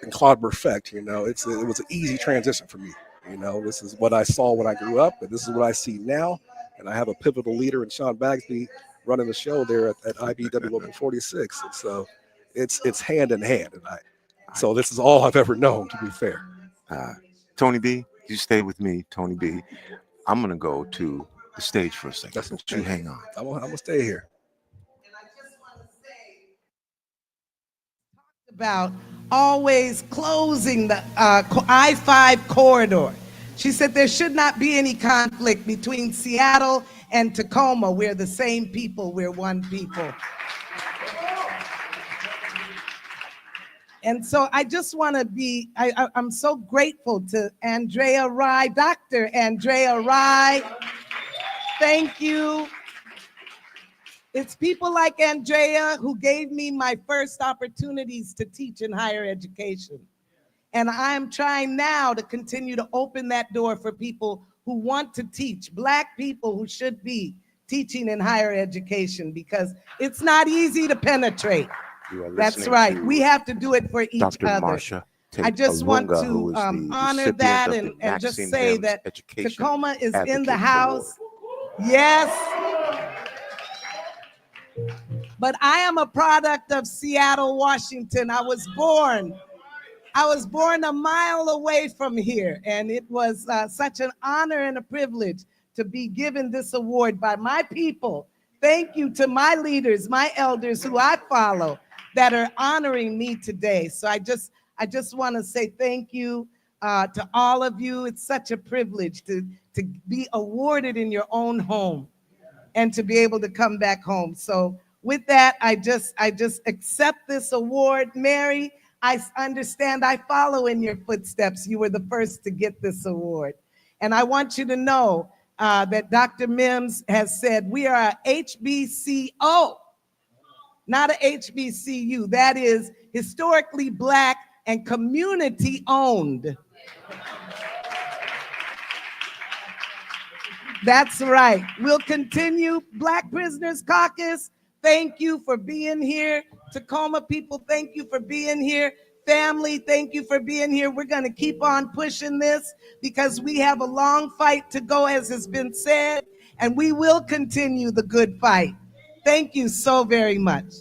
second Claude effect. It was an easy transition for me. This is what I saw when I grew up, and this is what I see now. And I have a pivotal leader in Shawn Bagsby running the show there at IBEW Local 46. And so it's hand in hand. And so this is all I've ever known, to be fair. Tony B, you stay with me, Tony B. I'm going to go to the stage for a second. That's okay. You hang on. I'm going to stay here. About always closing the I-5 corridor. She said there should not be any conflict between Seattle and Tacoma. We're the same people. We're one people. And so I just want to be, I'm so grateful to Andrea Rye, Dr. Andrea Rye. Thank you. It's people like Andrea who gave me my first opportunities to teach in higher education. And I'm trying now to continue to open that door for people who want to teach, Black people who should be teaching in higher education, because it's not easy to penetrate. That's right. We have to do it for each Dr. other. Marcia, I just want Arunga, to honor that and just say that Tacoma is in the house. Yes. But I am a product of Seattle, Washington. I was born a mile away from here, and it was such an honor and a privilege to be given this award by my people. Thank you to my leaders, my elders who I follow, that are honoring me today. So I just want to say thank you to all of you. It's such a privilege to be awarded in your own home and to be able to come back home. So with that, I just accept this award. Mary, I understand I follow in your footsteps. You were the first to get this award. And I want you to know that Dr. Mimms has said we are a HBCO, not a HBCU. That is historically Black and community owned. That's right. We'll continue. Black Prisoners Caucus, thank you for being here. Tacoma people, thank you for being here. Family, thank you for being here. We're going to keep on pushing this because we have a long fight to go, as has been said, and we will continue the good fight. Thank you so very much.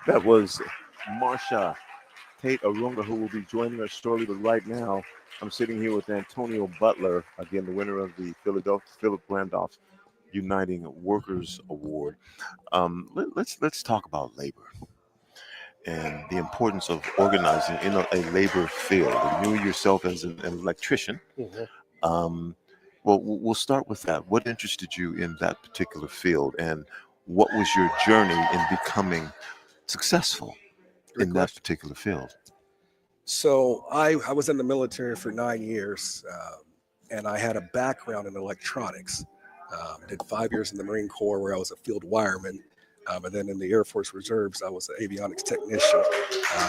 That was Marcia Tate Arunga, who will be joining us shortly. But right now, I'm sitting here with Antonio Butler, again, the winner of the Philip Randolph Uniting Workers Award. Let's talk about labor and the importance of organizing in a labor field. You yourself as an electrician. Mm-hmm. Well, we'll start with that. What interested you in that particular field, and what was your journey in becoming successful in that particular field? So I was in the military for 9 years, and I had a background in electronics. Did 5 years in the Marine Corps where I was a field wireman. And then in the Air Force Reserves, I was an avionics technician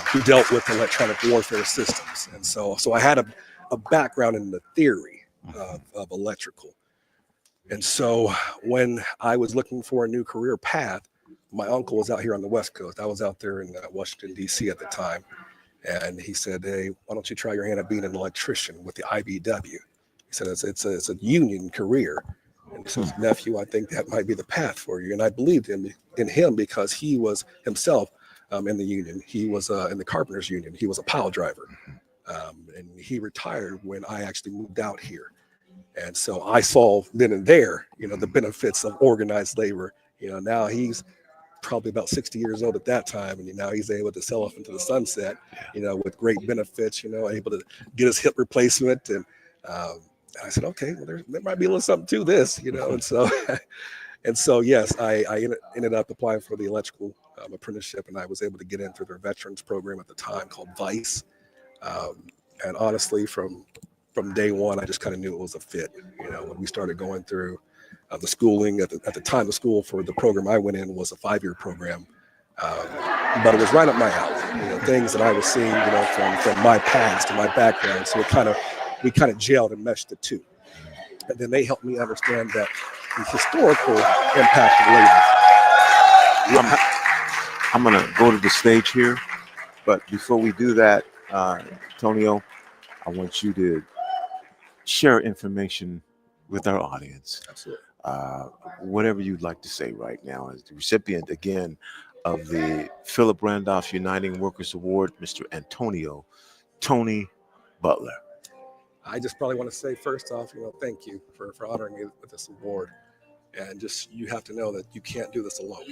who dealt with electronic warfare systems. And so I had a background in the theory of electrical. And so when I was looking for a new career path, my uncle was out here on the West Coast. I was out there in Washington, D.C. at the time. And he said, hey, why don't you try your hand at being an electrician with the IBEW? He said, it's a union career. And he says, nephew, I think that might be the path for you. And I believed in him because he was himself in the union. He was in the carpenters union. He was a pile driver. And he retired when I actually moved out here. And so I saw then and there, the benefits of organized labor. Now he's probably about 60 years old at that time. And now he's able to sell off into the sunset, with great benefits, able to get his hip replacement. And I said, okay, well, there might be a little something to this, and so yes, I ended up applying for the electrical apprenticeship, and I was able to get in through their veterans program at the time called VICE. And honestly, from day one, I just kind of knew it was a fit. When we started going through the schooling at the time, the school for the program I went in was a 5-year program, but it was right up my alley. Things that I was seeing, from my past and my background. So we kind of gelled and meshed the two. And then they helped me understand that the historical impact of labor. I'm gonna go to the stage here, but before we do that, Antonio, I want you to share information with our audience. Absolutely. Whatever you'd like to say right now, as the recipient again of the Philip Randolph Uniting Workers Award, Mr. Antonio Tony Butler. I just probably want to say first off, thank you for honoring me with this award. And just, you have to know that you can't do this alone.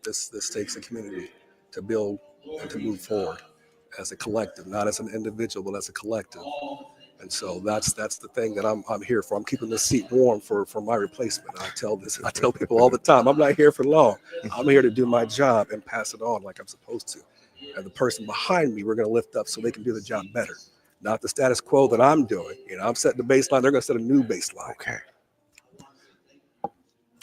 This takes a community to build and to move forward as a collective, not as an individual, but as a collective. And so that's the thing that I'm here for. I'm keeping this seat warm for my replacement. I tell people all the time, I'm not here for long. I'm here to do my job and pass it on like I'm supposed to. And the person behind me, we're going to lift up so they can do the job better. Not the status quo that I'm doing. I'm setting the baseline. They're going to set a new baseline. Okay.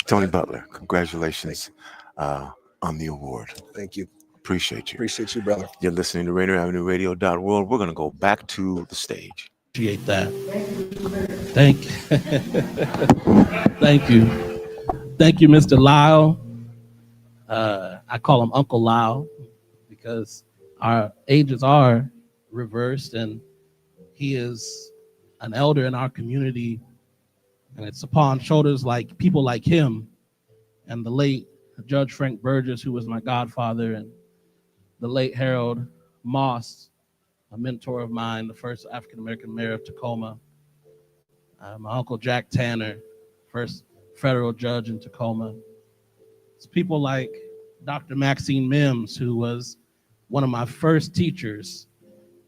Tony Butler, congratulations on the award. Thank you. Appreciate you. Appreciate you, brother. You're listening to Rainier Avenue Radio.world. We're going to go back to the stage. Appreciate that. Thank you. Thank you, Mr. Lyle. I call him Uncle Lyle because our ages are reversed, and he is an elder in our community, and it's upon shoulders like people like him and the late Judge Frank Burgess, who was my godfather, and the late Harold Moss, a mentor of mine, the first African-American mayor of Tacoma. My uncle Jack Tanner, first federal judge in Tacoma. It's people like Dr. Maxine Mimms, who was one of my first teachers,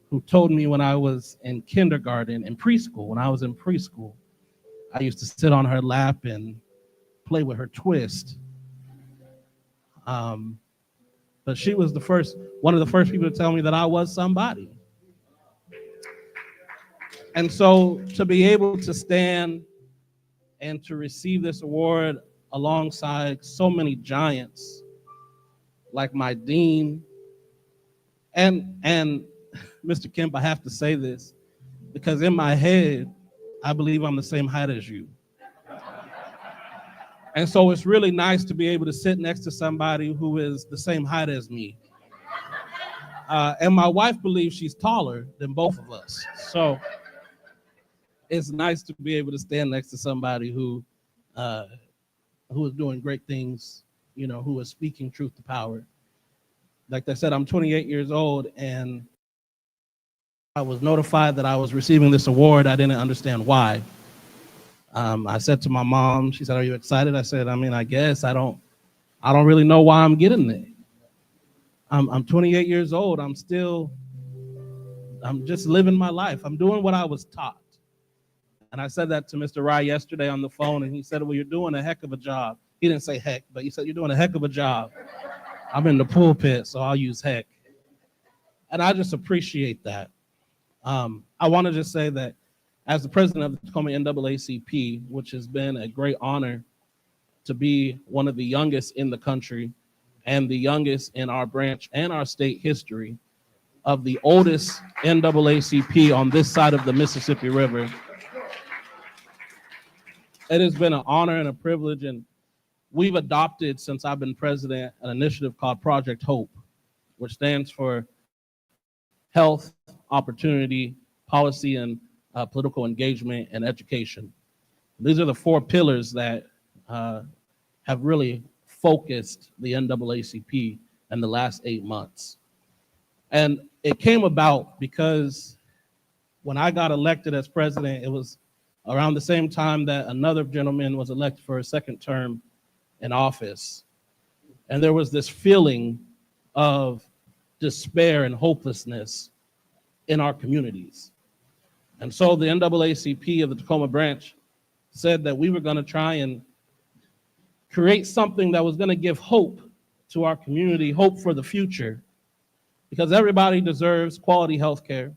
who told me when I was in kindergarten and preschool, when I was in preschool, I used to sit on her lap and play with her twist. But she was one of the first people to tell me that I was somebody. And so to be able to stand and to receive this award alongside so many giants, like my dean, and Mr. Kemp, I have to say this, because in my head, I believe I'm the same height as you. And so it's really nice to be able to sit next to somebody who is the same height as me. And my wife believes she's taller than both of us. So it's nice to be able to stand next to somebody who is doing great things, who is speaking truth to power. Like I said, I'm 28 years old, and I was notified that I was receiving this award. I didn't understand why. I said to my mom, she said, "Are you excited?" I said, I guess. I don't really know why I'm getting it. I'm 28 years old. I'm just living my life. I'm doing what I was taught. And I said that to Mr. Rye yesterday on the phone, and he said, "Well, you're doing a heck of a job." He didn't say heck, but he said, "You're doing a heck of a job." I'm in the pulpit, so I'll use heck. And I just appreciate that. I want to just say that as the president of the Tacoma NAACP, which has been a great honor to be one of the youngest in the country and the youngest in our branch and our state history of the oldest NAACP on this side of the Mississippi River, it has been an honor and a privilege. And we've adopted, since I've been president, an initiative called Project Hope, which stands for Health, Opportunity, Policy, and Political Engagement and Education. These are the 4 pillars that have really focused the NAACP in the last 8 months. And it came about because when I got elected as president, it was around the same time that another gentleman was elected for a second term in office. And there was this feeling of despair and hopelessness in our communities. And so the NAACP of the Tacoma branch said that we were going to try and create something that was going to give hope to our community, hope for the future, because everybody deserves quality health care,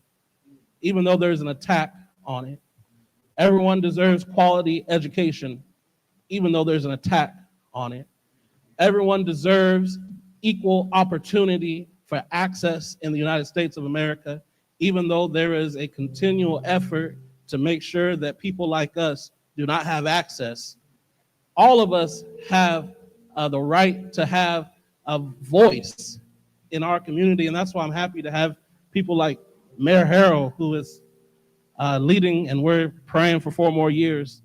even though there's an attack on it. Everyone deserves quality education, even though there's an attack on it. Everyone deserves equal opportunity for access in the United States of America, even though there is a continual effort to make sure that people like us do not have access. All of us have the right to have a voice in our community. And that's why I'm happy to have people like Mayor Harrell, who is leading, and we're praying for 4 more years.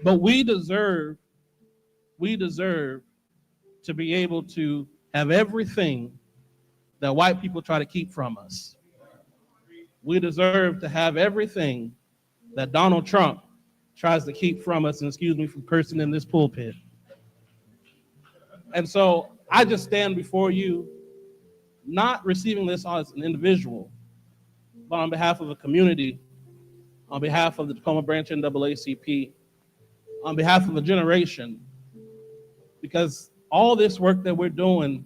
But we deserve to be able to have everything that white people try to keep from us. We deserve to have everything that Donald Trump tries to keep from us, and excuse me for cursing in this pulpit. And so I just stand before you, not receiving this as an individual, but on behalf of a community, on behalf of the Tacoma branch NAACP, on behalf of a generation, because all this work that we're doing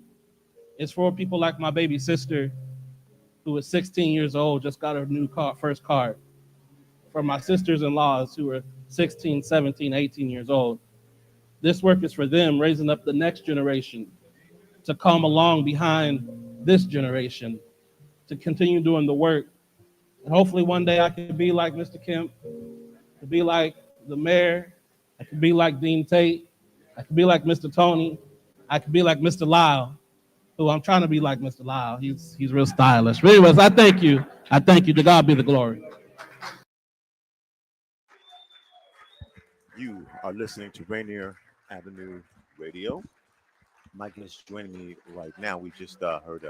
is for people like my baby sister, who is 16 years old, just got her new first card, for my sisters-in-laws who are 16, 17, 18 years old. This work is for them, raising up the next generation to come along behind this generation, to continue doing the work. And hopefully one day I can be like Mr. Kemp, to be like the mayor, I could be like Dean Tate, I could be like Mr. Tony, I could be like Mr. Lyle, who I'm trying to be like Mr. Lyle. He's real stylish. But anyways, I thank you. I thank you. To God be the glory. You are listening to Rainier Avenue Radio. Mike is joining me right now. We just heard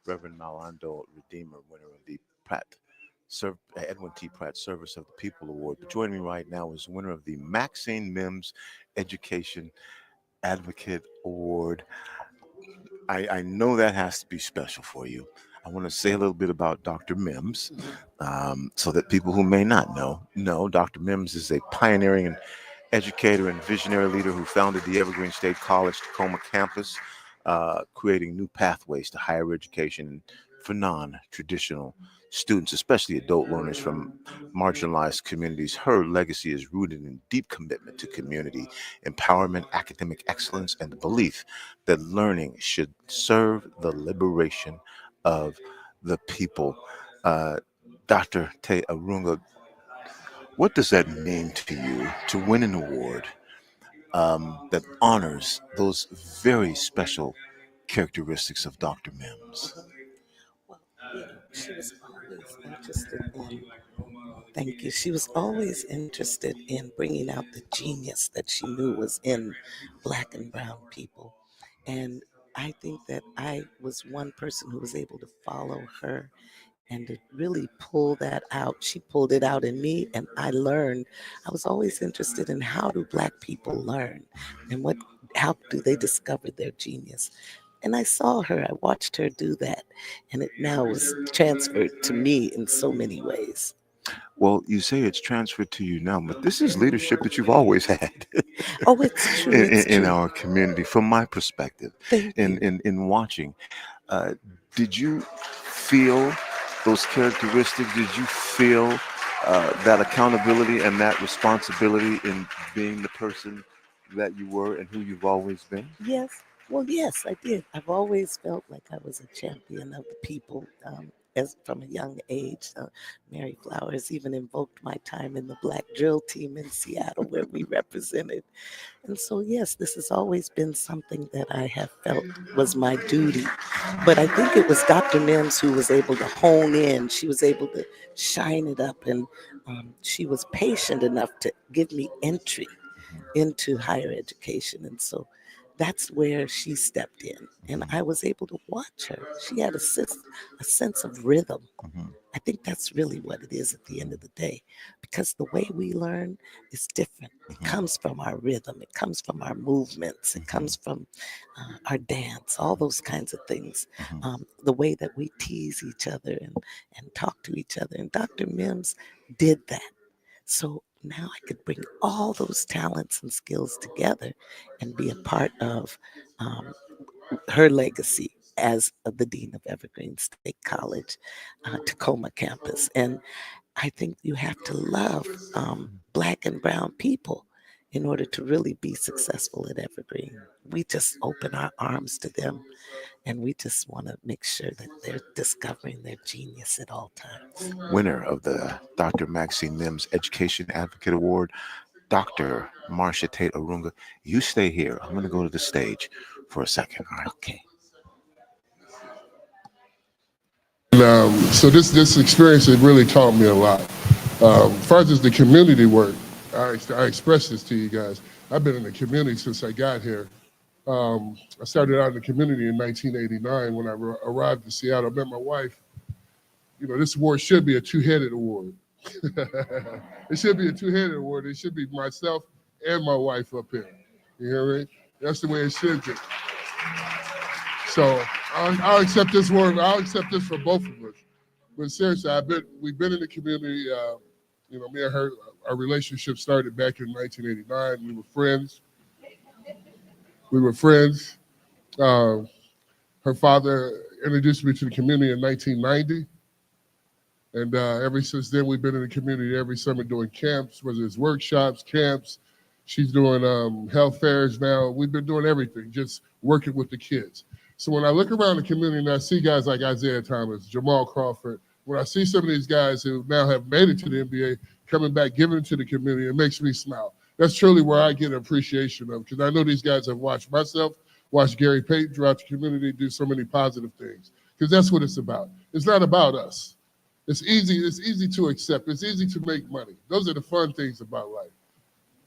Reverend Malando, Redeemer, winner of the Edwin T. Pratt Service of the People Award. But joining me right now is winner of the Maxine Mimms Education Advocate Award. I know that has to be special for you. I want to say a little bit about Dr. Mimms, so that people who may not know, Dr. Mimms is a pioneering and educator and visionary leader who founded the Evergreen State College Tacoma campus, creating new pathways to higher education for non-traditional students, especially adult learners from marginalized communities. Her legacy is rooted in deep commitment to community empowerment, academic excellence, and the belief that learning should serve the liberation of the people. Dr. Tate Arunga, what does that mean to you to win an award that honors those very special characteristics of Dr. Mimms? She was always interested in, thank you, she was always interested in bringing out the genius that she knew was in Black and brown people. And I think that I was one person who was able to follow her and to really pull that out. She pulled it out in me, and I learned. I was always interested in how do Black people learn, and how do they discover their genius. And I saw her, I watched her do that, and it now was transferred to me in so many ways. Well, you say it's transferred to you now, but this is leadership that you've always had. Oh, it's true. in our community, from my perspective, in watching. Did you feel those characteristics? Did you feel that accountability and that responsibility in being the person that you were and who you've always been? Yes. Well, yes, I did. I've always felt like I was a champion of the people as from a young age. Mary Flowers even invoked my time in the Black drill team in Seattle where we represented. And so, yes, this has always been something that I have felt was my duty. But I think it was Dr. Mimms who was able to hone in. She was able to shine it up, and she was patient enough to give me entry into higher education. And so that's where she stepped in, and I was able to watch her. She had a sense of rhythm. I think that's really what it is at the end of the day, because the way we learn is different. It comes from our rhythm. It comes from our movements. It comes from our dance, all those kinds of things. The way that we tease each other and talk to each other. And Dr. Mimms did that. So now I could bring all those talents and skills together and be a part of her legacy as the Dean of Evergreen State College, Tacoma campus. And I think you have to love Black and brown people in order to really be successful at Evergreen. We just open our arms to them, and we just want to make sure that they're discovering their genius at all times. Winner of the Dr. Maxine Mimms Education Advocate Award, Dr. Marcia Tate Arunga, you stay here. I'm going to go to the stage for a second. All right. Okay. And, so this experience has really taught me a lot. As far as the community work, I express this to you guys. I've been in the community since I got here. I started out in the community in 1989 when I arrived in Seattle. I met my wife. You know, this award should be a two-headed award. It should be a two-headed award. It should be myself and my wife up here. You hear me? That's the way it should be. So I'll accept this award. I'll accept this for both of us. But seriously, we've been in the community. You know, me and her, our relationship started back in 1989. We were friends. Her father introduced me to the community in 1990. And ever since then, we've been in the community every summer doing camps, whether it's workshops, camps. She's doing health fairs now. We've been doing everything, just working with the kids. So when I look around the community and I see guys like Isaiah Thomas, Jamal Crawford, when I see some of these guys who now have made it to the NBA, coming back, giving it to the community, it makes me smile. That's truly where I get appreciation of, because I know these guys have watched myself, watched Gary Payton throughout the community do so many positive things, because that's what it's about. It's not about us. It's easy to accept. It's easy to make money. Those are the fun things about life.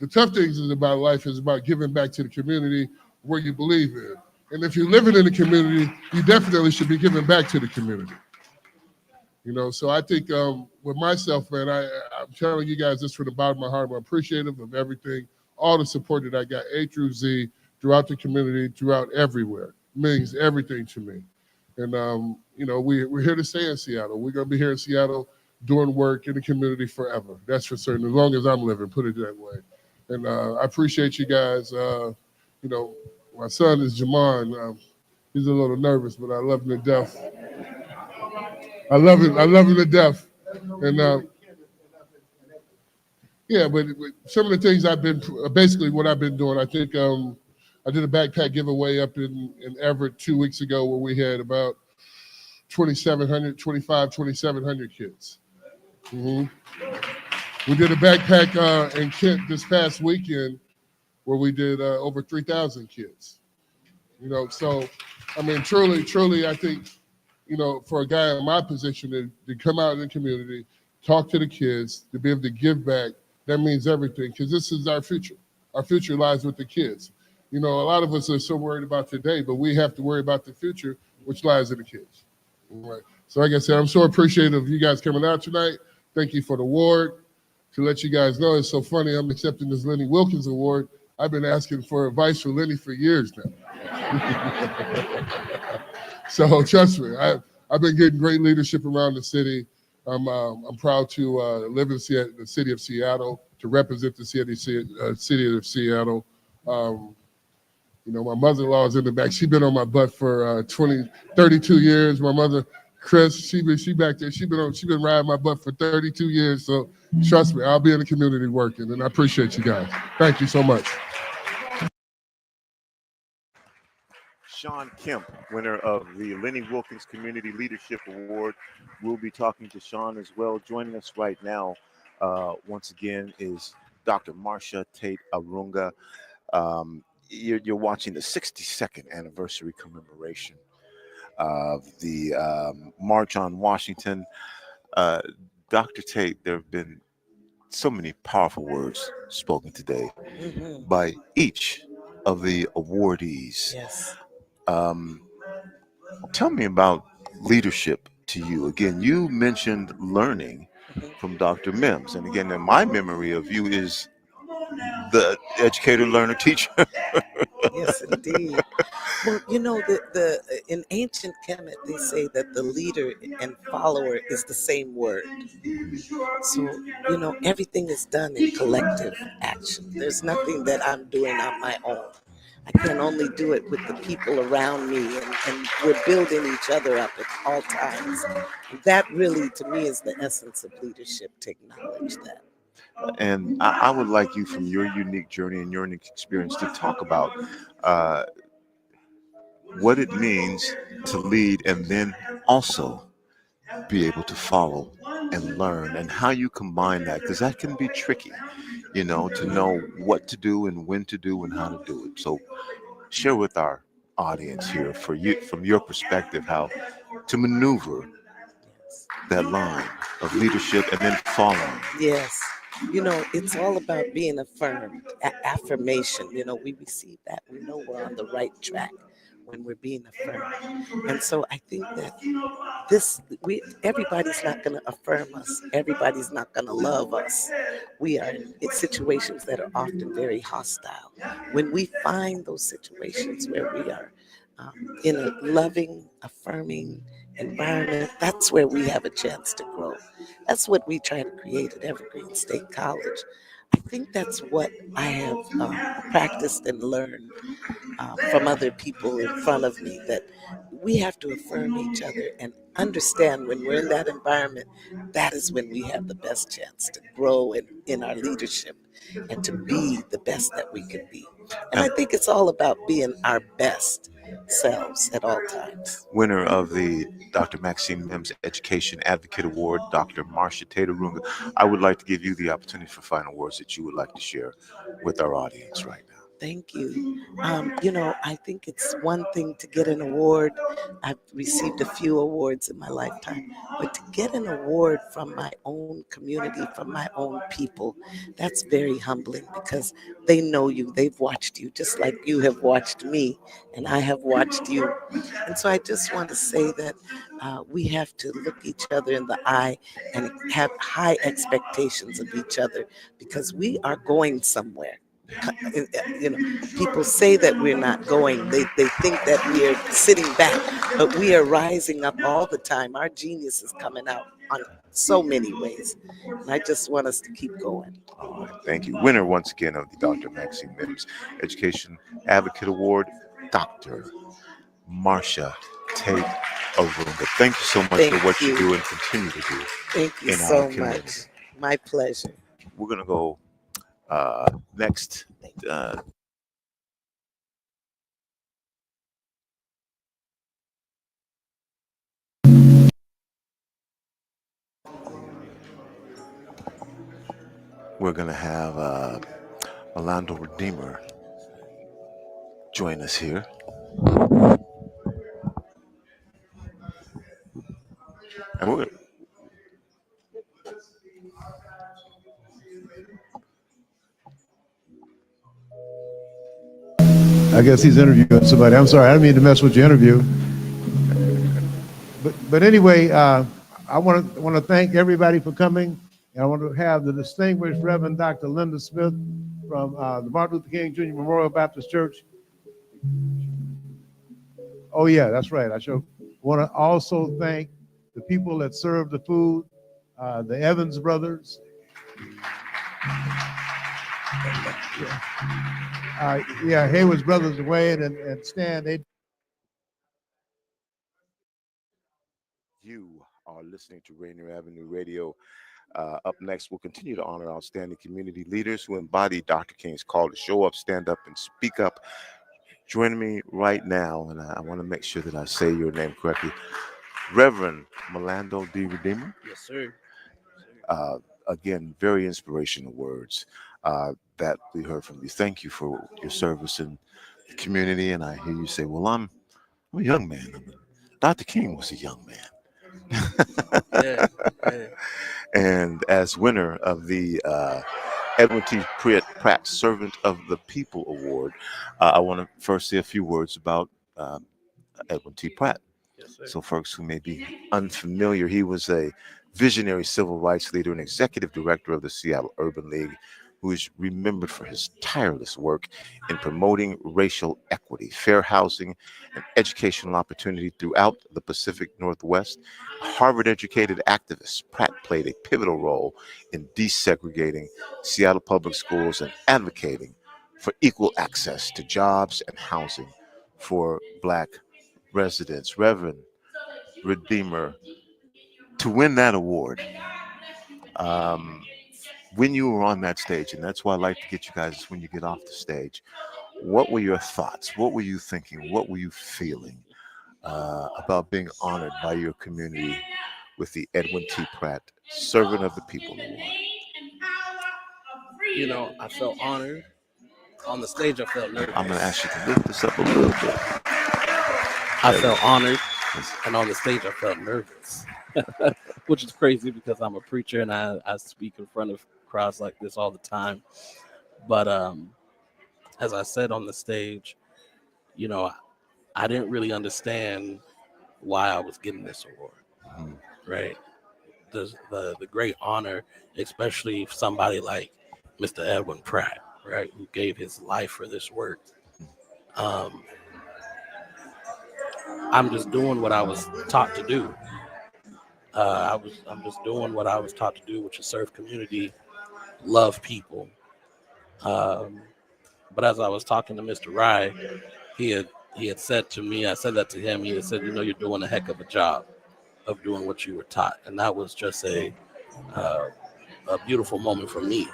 The tough things about life is about giving back to the community where you believe in. And if you're living in the community, you definitely should be giving back to the community. You know, so I think with myself, man, I'm telling you guys this from the bottom of my heart. I'm appreciative of everything, all the support that I got, A through Z, throughout the community, throughout everywhere. It means everything to me. And, you know, we're here to stay in Seattle. We're going to be here in Seattle doing work in the community forever. That's for certain, as long as I'm living, put it that way. And I appreciate you guys. You know, my son is Jamon. He's a little nervous, but I love him to death. I love him to death. And yeah, but some of the things basically what I've been doing, I think I did a backpack giveaway up in Everett 2 weeks ago where we had about 2,700 kids. Mm-hmm. We did a backpack in Kemp this past weekend where we did over 3,000 kids. You know, so, I mean, truly, I think, you know, for a guy in my position to come out in the community, talk to the kids, to be able to give back, that means everything, because this is our future. Our future lies with the kids. You know, a lot of us are so worried about today, but we have to worry about the future, which lies in the kids. Right. So like I said, I'm so appreciative of you guys coming out tonight. Thank you for the award. To let you guys know, it's so funny, I'm accepting this Lenny Wilkens award. I've been asking for advice from Lenny for years now. So trust me, I've been getting great leadership around the city. I'm proud to live in the city of Seattle, to represent the city of Seattle. You know, my mother-in-law is in the back. She's been on my butt for 32 years. My mother, Chris, she back there. She's been riding my butt for 32 years. So trust me, I'll be in the community working, and I appreciate you guys. Thank you so much. Shawn Kemp, winner of the Lenny Wilkens Community Leadership Award. We'll be talking to Shawn as well. Joining us right now, once again, is Dr. Marcia Tate Arunga. You're watching the 62nd anniversary commemoration of the March on Washington. Dr. Tate, there have been so many powerful words spoken today by each of the awardees. Yes. Tell me about leadership to you. Again, you mentioned learning from Dr. Mimms. And again, in my memory of you is the educator, learner, teacher. Yes, indeed. Well, you know, in ancient Kemet, they say that the leader and follower is the same word. So, you know, everything is done in collective action. There's nothing that I'm doing on my own. I can only do it with the people around me, and we're building each other up at all times. That really, to me, is the essence of leadership, to acknowledge that. And I would like you, from your unique journey and your unique experience, to talk about what it means to lead, and then also be able to follow and learn, and how you combine that, because that can be tricky, to know what to do and when to do and how to do it. So share with our audience here, for you, from your perspective, how to maneuver that line of leadership and then following. Yes. It's all about being affirmed, affirmation. We receive that. We know we're on the right track when we're being affirmed. And so I think that everybody's not going to affirm us. Everybody's not going to love us. We are in situations that are often very hostile. When we find those situations where we are in a loving, affirming environment, that's where we have a chance to grow. That's what we try to create at Evergreen State College. I think that's what I have practiced and learned from other people in front of me, that we have to affirm each other and understand when we're in that environment, that is when we have the best chance to grow in our leadership and to be the best that we can be. And I think it's all about being our best selves at all times. Winner of the Dr. Maxine Mimms Education Advocate Award, Dr. Marcia, Tate, Arunga, I would like to give you the opportunity for final words that you would like to share with our audience right now. Thank you. I think it's one thing to get an award. I've received a few awards in my lifetime, but to get an award from my own community, from my own people, that's very humbling, because they know you, they've watched you, just like you have watched me, and I have watched you. And so I just want to say that we have to look each other in the eye and have high expectations of each other, because we are going somewhere. People say that we're not going. They think that we are sitting back, but we are rising up all the time. Our genius is coming out on so many ways. And I just want us to keep going. All right, thank you. Winner once again of the Dr. Maxine Mimms Education Advocate Award, Dr. Marcia Tate Arunga. Thank you so much for what you do and continue to do. Thank you in so our community. much. My pleasure. We're going to go next. We're going to have Malando Redeemer join us here. And we're I guess he's interviewing somebody. I'm sorry, I didn't mean to mess with your interview. But anyway, I want to thank everybody for coming. And I want to have the distinguished Reverend Dr. Linda Smith from the Martin Luther King Jr. Memorial Baptist Church. Oh yeah, that's right. I sure want to also thank the people that served the food, the Evans brothers. Hayward's brothers, Wade and Stan. You are listening to Rainier Avenue Radio. Up next, we'll continue to honor outstanding community leaders who embody Dr. King's call to show up, stand up, and speak up. Joining me right now, and I want to make sure that I say your name correctly, Reverend Malando D. Redeemer. Yes, sir. Again, very inspirational words that we heard from you. Thank you for your service in the community. And I hear you say, well, I'm a young man. Dr. King was a young man. Yeah. And as winner of the Edwin T. Pratt Servant of the People Award, I want to first say a few words about Edwin T. Pratt. Yes, sir. So folks who may be unfamiliar, he was a visionary civil rights leader and executive director of the Seattle Urban League, who is remembered for his tireless work in promoting racial equity, fair housing, and educational opportunity throughout the Pacific Northwest. A Harvard-educated activist, Pratt played a pivotal role in desegregating Seattle public schools and advocating for equal access to jobs and housing for Black residents. Reverend Redeemer, to win that award, when you were on that stage, and that's why I like to get you guys when you get off the stage, what were your thoughts? What were you thinking? What were you feeling about being honored by your community with the Edwin T. Pratt Servant of the People Award. You know, I felt honored. On the stage, I felt nervous. I'm going to ask you to lift this up a little bit. I felt honored, and on the stage, I felt nervous, which is crazy because I'm a preacher and I speak in front of crowds like this all the time. But as I said on the stage, you know, I didn't really understand why I was getting this award, right? The great honor, especially somebody like Mr. Edwin Pratt, right, who gave his life for this work. I'm just doing what I was taught to do. I'm just doing what I was taught to do, which is serve community, love people. But as I was talking to Mr. Rye, he had said to me, I said that to him, he had said, you know, you're doing a heck of a job of doing what you were taught. And that was just a beautiful moment for me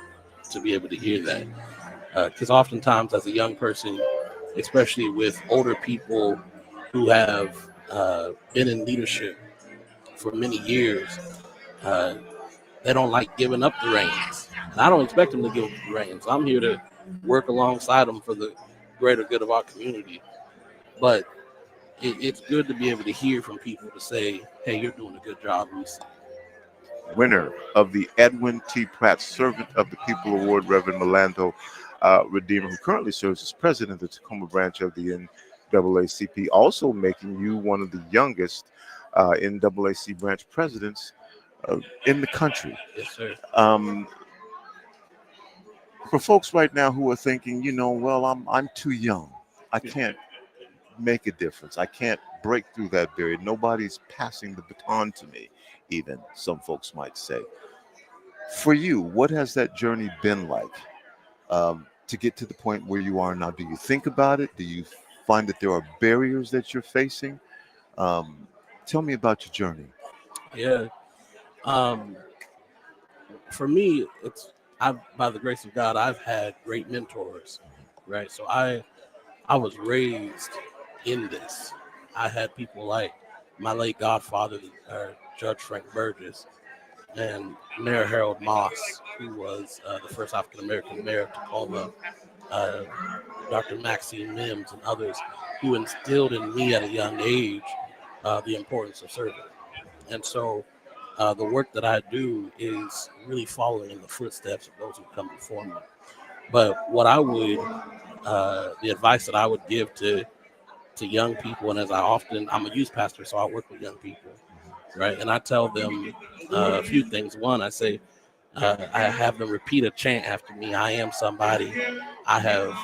to be able to hear that. Because oftentimes as a young person, especially with older people who have been in leadership for many years, they don't like giving up the reins. And I don't expect them to give up the reins. I'm here to work alongside them for the greater good of our community. But it's good to be able to hear from people to say, hey, you're doing a good job, Lisa. Winner of the Edwin T. Pratt Servant of the People Award, Reverend Malando Redeemer, who currently serves as president of the Tacoma branch of the NAACP, also making you one of the youngest NAACP branch presidents in the country. Yes, sir. For folks right now who are thinking, you know, well, I'm too young. I can't make a difference. I can't break through that barrier. Nobody's passing the baton to me, even some folks might say. For you, what has that journey been like to get to the point where you are now? Do you think about it? Do you find that there are barriers that you're facing? Tell me about your journey. Yeah. For me, by the grace of God, I've had great mentors, right? So I was raised in this. I had people like my late godfather, Judge Frank Burgess, and Mayor Harold Moss, who was the first African-American mayor of Tacoma, Dr. Maxine Mimms, and others who instilled in me at a young age the importance of serving. And so the work that I do is really following in the footsteps of those who come before me. But what I would, the advice that I would give to young people, and as I'm a youth pastor, so I work with young people, right? And I tell them a few things. One, I say, I have them repeat a chant after me. I am somebody. I have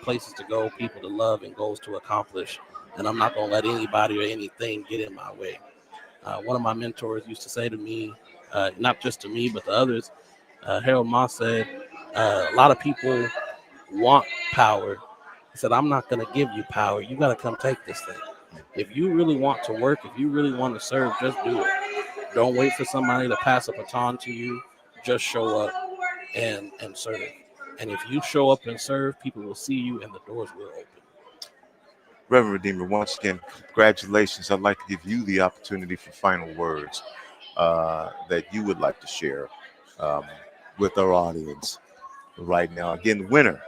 places to go, people to love, and goals to accomplish. And I'm not going to let anybody or anything get in my way. One of my mentors used to say to me, not just to me, but to others, Harold Moss said, a lot of people want power. He said, I'm not going to give you power. You got to come take this thing. If you really want to work, if you really want to serve, just do it. Don't wait for somebody to pass a baton to you. Just show up and serve. And if you show up and serve, people will see you and the doors will open. Reverend Redeemer, once again, congratulations. I'd like to give you the opportunity for final words that you would like to share with our audience right now. Again, winner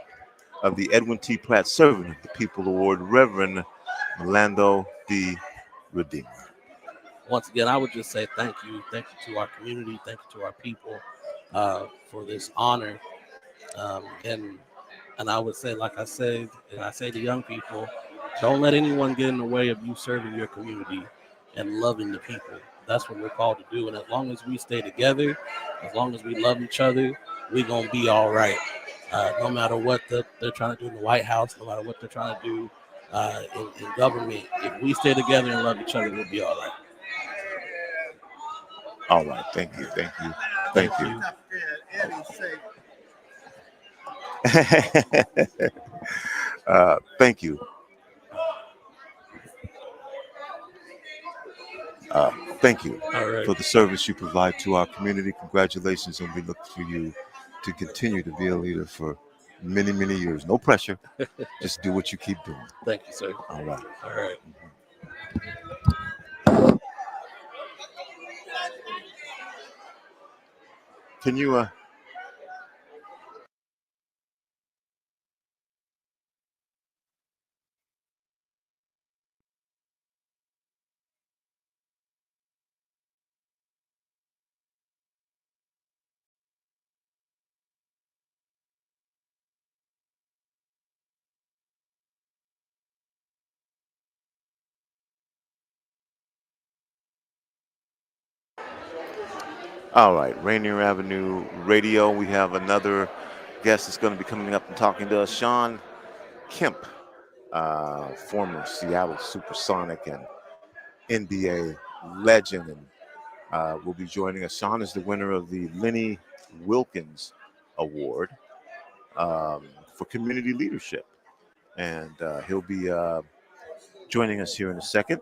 of the Edwin T. Pratt Servant of the People Award, Reverend Malando D. Redeemer. Once again, I would just say thank you. Thank you to our community. Thank you to our people for this honor. And I would say, like I said, and I say to young people, don't let anyone get in the way of you serving your community and loving the people. That's what we're called to do. And as long as we stay together, as long as we love each other, we're going to be all right. No matter what they're trying to do in the White House, no matter what they're trying to do in government, if we stay together and love each other, we'll be all right. All right. Thank you. Thank you. Thank you. Thank you. Thank you for the service you provide to our community. Congratulations, and we look for you to continue to be a leader for many, many years. No pressure. Just do what you keep doing. Thank you, sir. All right. All right. Can you All right, Rainier Avenue Radio. We have another guest that's going to be coming up and talking to us, Shawn Kemp, former Seattle Supersonic and NBA legend, and will be joining us. Shawn is the winner of the Lenny Wilkens Award for community leadership, and he'll be joining us here in a second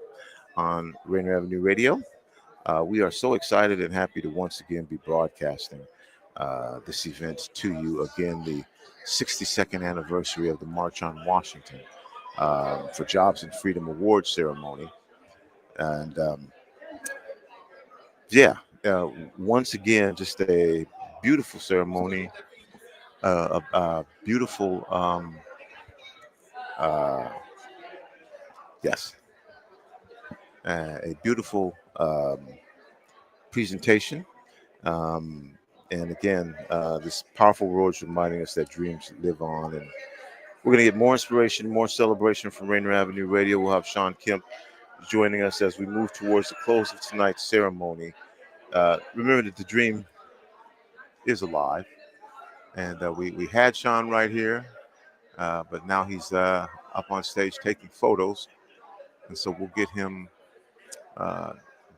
on Rainier Avenue Radio. We are so excited and happy to once again be broadcasting this event to you. Again, the 62nd anniversary of the March on Washington for Jobs and Freedom Award ceremony. And once again, just a beautiful ceremony, a beautiful, a beautiful presentation. And again, this powerful word is reminding us that dreams live on. And we're going to get more inspiration, more celebration from Rainier Avenue Radio. We'll have Shawn Kemp joining us as we move towards the close of tonight's ceremony. Remember that the dream is alive. And we had Shawn right here, but now he's up on stage taking photos. And so we'll get him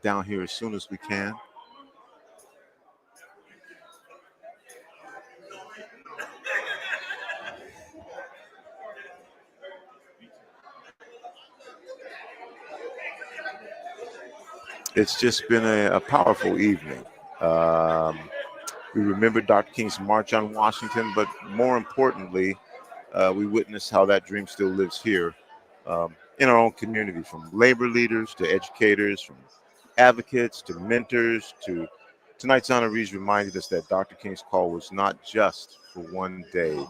down here as soon as we can. It's just been a powerful evening. We remember Dr. King's March on Washington, but more importantly, we witnessed how that dream still lives here in our own community, from labor leaders to educators, from advocates to mentors to tonight's honorees reminded us that Dr. King's call was not just for one day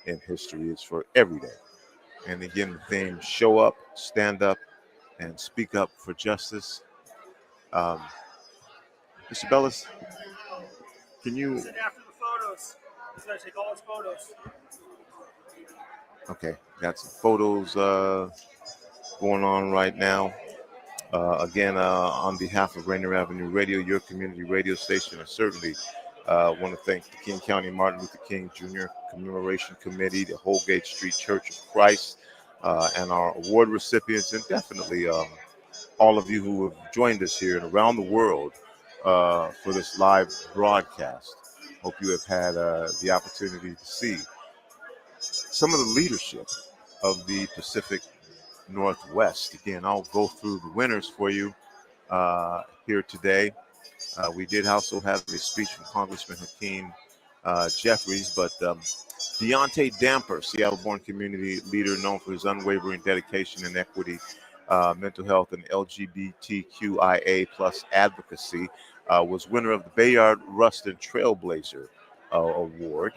in history, it's for every day. And again, the theme, show up, stand up, and speak up for justice. Mr. Bellis, can you? After the photos, he's gonna take all his photos. Okay, got some photos going on right now. Again, on behalf of Rainier Avenue Radio, your community radio station, I certainly want to thank the King County Martin Luther King Jr. Commemoration Committee, the Holgate Street Church of Christ, and our award recipients, and definitely all of you who have joined us here and around the world for this live broadcast. Hope you have had the opportunity to see some of the leadership of the Pacific Northwest. Again, I'll go through the winners for you here today. We did also have a speech from Congressman Hakeem Jeffries, but Deaunte Damper, Seattle-born community leader known for his unwavering dedication and equity, mental health, and LGBTQIA plus advocacy, was winner of the Bayard Rustin Trailblazer Award.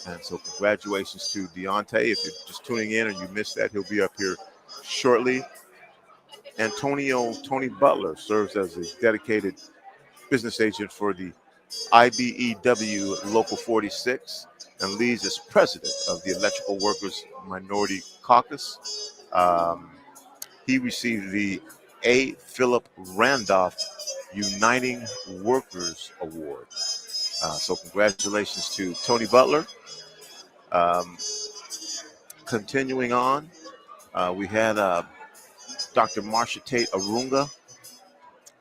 And so congratulations to Deaunte. If you're just tuning in and you missed that, he'll be up here shortly. Tony Butler serves as a dedicated business agent for the IBEW Local 46 and leads as president of the Electrical Workers Minority Caucus. He received the A. Philip Randolph Uniting Workers Award. So congratulations to Tony Butler. Continuing on, we had Dr. Marcia Tate Arunga,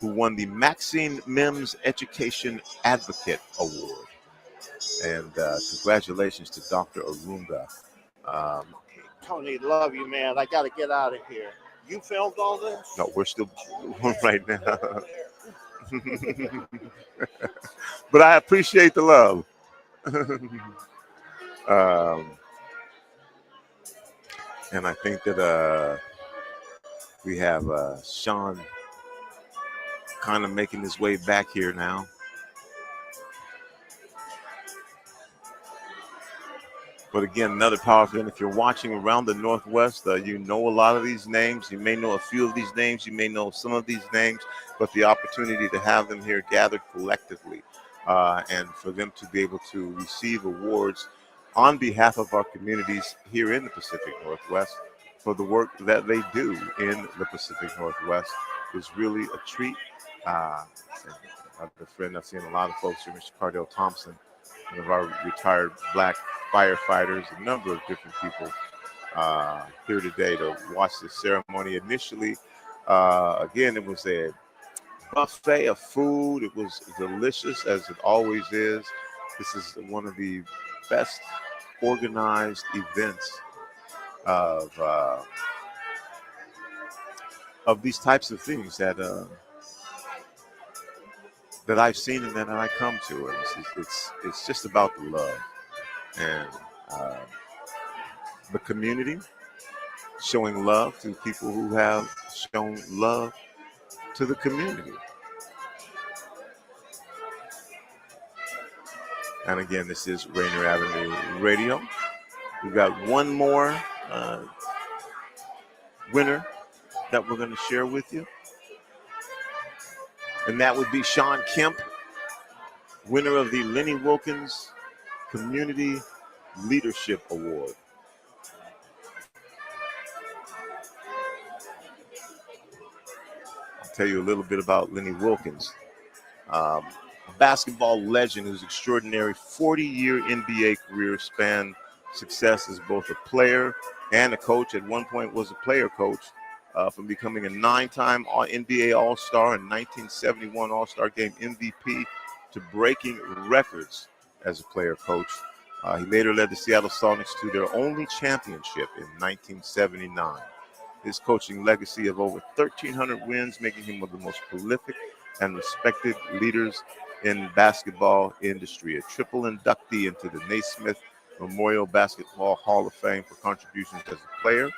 who won the Maxine Mimms Education Advocate Award. And congratulations to Dr. Arunga. Tony, love you, man. I got to get out of here. You filmed all this? No, we're still right now. But I appreciate the love. And I think that we have Shawn kind of making his way back here now. But again, another powerful, and if you're watching around the Northwest, you know a lot of these names. You may know a few of these names. You may know some of these names, but the opportunity to have them here gathered collectively and for them to be able to receive awards on behalf of our communities here in the Pacific Northwest for the work that they do in the Pacific Northwest is really a treat. The friend, I've seen a lot of folks here, Mr. Cardell Thompson, one of our retired black firefighters, a number of different people here today to watch this ceremony. Initially, again, it was a buffet of food. It was delicious, as it always is. This is one of the best organized events of these types of things that I've seen and that I come to. And it's just about the love and the community, showing love to people who have shown love to the community. And again, this is Rainier Avenue Radio. We've got one more winner that we're going to share with you. And that would be Shawn Kemp, winner of the Lenny Wilkens Community Leadership Award. I'll tell you a little bit about Lenny Wilkens. A basketball legend whose extraordinary 40-year NBA career spanned success as both a player and a coach. At one point was a player coach, from becoming a 9-time NBA All-Star and 1971 All-Star Game MVP to breaking records as a player coach. He later led the Seattle Sonics to their only championship in 1979. His coaching legacy of over 1,300 wins, making him one of the most prolific and respected leaders in basketball industry. A triple inductee into the Naismith Memorial Basketball Hall of Fame for contributions as a player,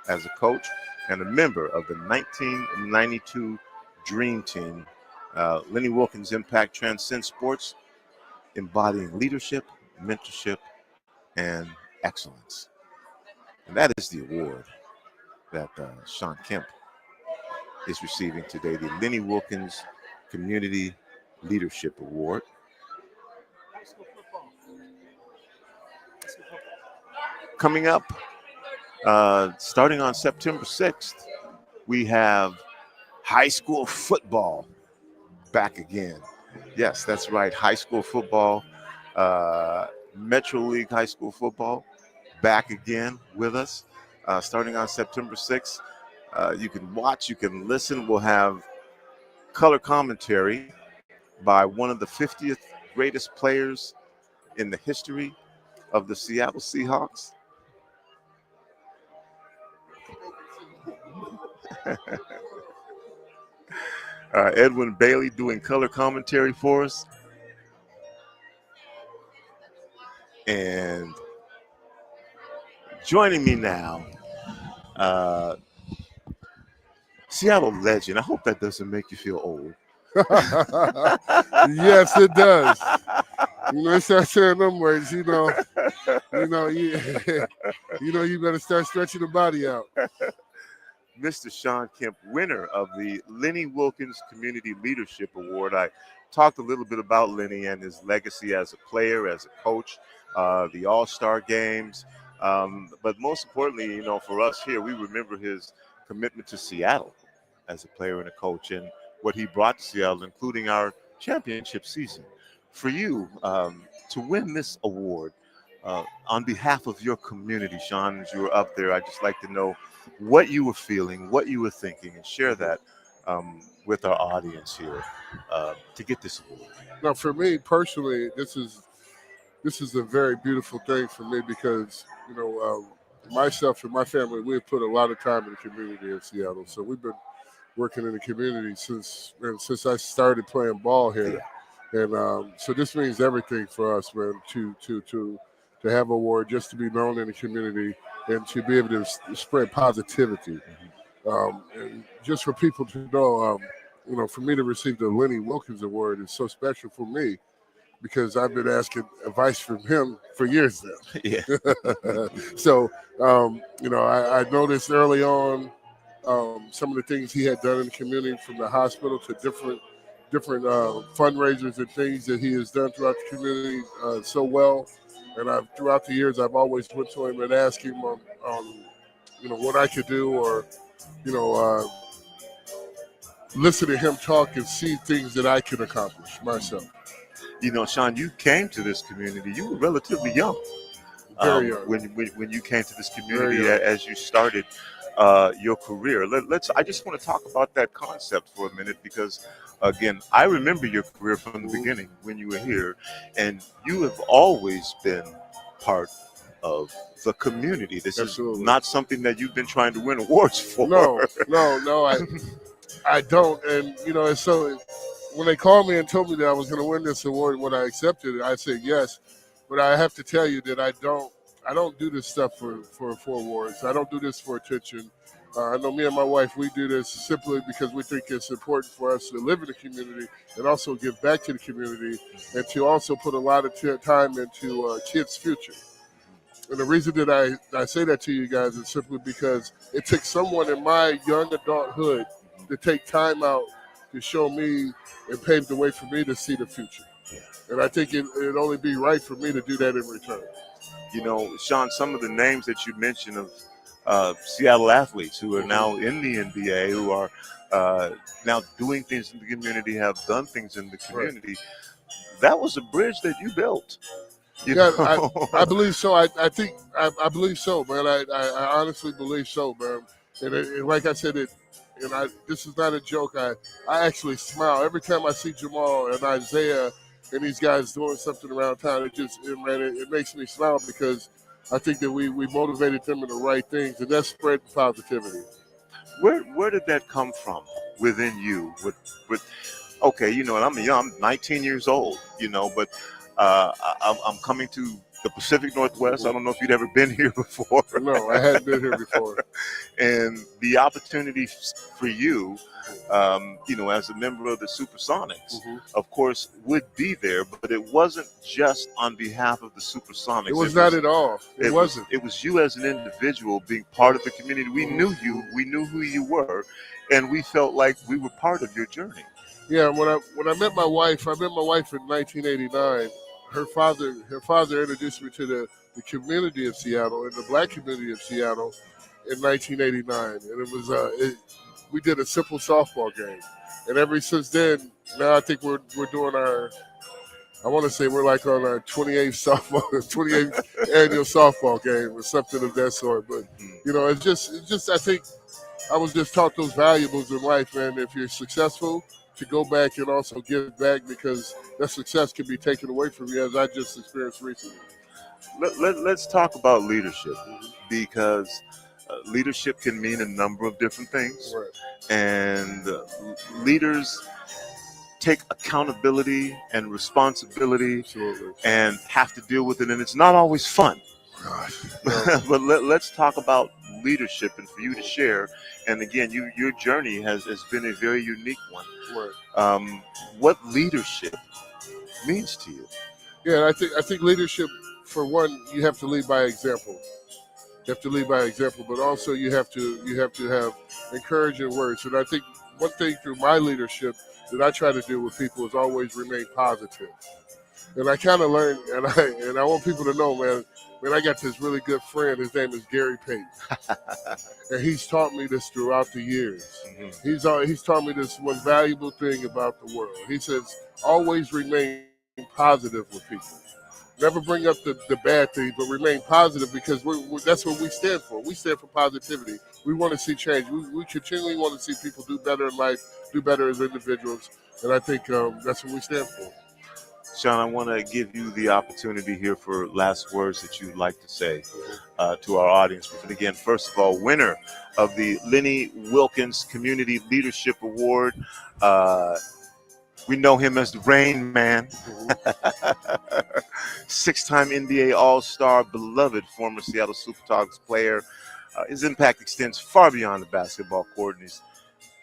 as a coach, and a member of the 1992 Dream Team. Lenny Wilkens' impact transcends sports, embodying leadership, mentorship, and excellence. And that is the award that Shawn Kemp is receiving today, the Lenny Wilkens Community Leadership Award. Coming up, starting on September 6th, we have high school football back again. Yes, that's right, high school football, Metro League high school football, back again with us, starting on September 6th. You can watch, you can listen. We'll have color commentary by one of the 50th greatest players in the history of the Seattle Seahawks. Edwin Bailey doing color commentary for us. And joining me now, Seattle legend. I hope that doesn't make you feel old. Yes, it does. You know, start saying them words, you better start stretching the body out. Mr. Shawn Kemp, winner of the Lenny Wilkens Community Leadership Award. I talked a little bit about Lenny and his legacy as a player, as a coach, the All-Star games. But most importantly, for us here, we remember his commitment to Seattle as a player and a coach and what he brought to Seattle, including our championship season. For you, to win this award, on behalf of your community, Shawn, as you were up there, I'd just like to know what you were feeling, what you were thinking, and share that with our audience here to get this award. Now, for me personally, this is a very beautiful thing for me because, myself and my family, we've put a lot of time in the community in Seattle. So we've been working in the community since I started playing ball here. And so this means everything for us, man, to have an award, just to be known in the community and to be able to spread positivity. And just for people to know, for me to receive the Lenny Wilkens Award is so special for me because I've been asking advice from him for years now. Yeah. So, I noticed early on some of the things he had done in the community, from the hospital to different fundraisers and things that he has done throughout the community so well. And throughout the years, I've always went to him and asked him what I could do, or listen to him talk and see things that I can accomplish myself. Shawn, you came to this community. You were relatively young. Very young. When you came to this community as you started your career. I just want to talk about that concept for a minute, because again, I remember your career from the beginning when you were here, and you have always been part of the community. This Absolutely. is not something that you've been trying to win awards for. No, I don't. And and so when they called me and told me that I was going to win this award, when I accepted it, I said yes. But I have to tell you that I don't do this stuff for awards. I don't do this for attention. I know me and my wife, we do this simply because we think it's important for us to live in the community and also give back to the community, and to also put a lot of time into kids' future. And the reason that I say that to you guys is simply because it took someone in my young adulthood to take time out to show me and pave the way for me to see the future. Yeah. And I think it'd only be right for me to do that in return. Shawn, some of the names that you mentioned of Seattle athletes who are now in the NBA, who are now doing things in the community, have done things in the community. Right. That was a bridge that you built. I believe so. I think I believe so, man. I honestly believe so, man. And like I said, this is not a joke. I actually smile every time I see Jamal and Isaiah and these guys doing something around town. It makes me smile, because I think that we motivated them in the right things, and that's spreading positivity. Where did that come from within you? I'm 19 years old, but I'm coming to the Pacific Northwest. I don't know if you'd ever been here before. No, I hadn't been here before. And the opportunity for you, as a member of the Supersonics, of course, would be there, but it wasn't just on behalf of the Supersonics. It was not at all. It wasn't. It was you as an individual being part of the community. We knew you. We knew who you were, and we felt like we were part of your journey. Yeah, when I met my wife, in 1989. Her father introduced me to the community of Seattle, and the Black community of Seattle, in 1989. And it was we did a simple softball game, and ever since then, now I think we're doing our, I want to say we're like on our 28th annual softball game or something of that sort. But it's just I think I was just taught those valuables in life, man. If you're successful, to go back and also give back, because that success can be taken away from you, as I just experienced recently. Let's talk about leadership, because leadership can mean a number of different things. Right. And leaders take accountability and responsibility. Absolutely. And have to deal with it, and it's not always fun. But let's talk about leadership, and for you to share. And again, your journey has been a very unique one. Right. What leadership means to you? Yeah, I think leadership, for one, you have to lead by example. You have to lead by example, but also you have to have encouraging words. And I think one thing through my leadership that I try to do with people is always remain positive. And I kind of learned, and I want people to know, man, I got this really good friend. His name is Gary Payton. And he's taught me this throughout the years. Mm-hmm. He's taught me this one valuable thing about the world. He says, always remain positive with people. Never bring up the bad things, but remain positive, because that's what we stand for. We stand for positivity. We want to see change. We continually want to see people do better in life, do better as individuals. And I think that's what we stand for. Shawn, I want to give you the opportunity here for last words that you'd like to say to our audience. But again, first of all, winner of the Lenny Wilkens Community Leadership Award. We know him as the Rain Man. 6-time NBA All-Star, beloved former Seattle Supersonics player. His impact extends far beyond the basketball court, and he's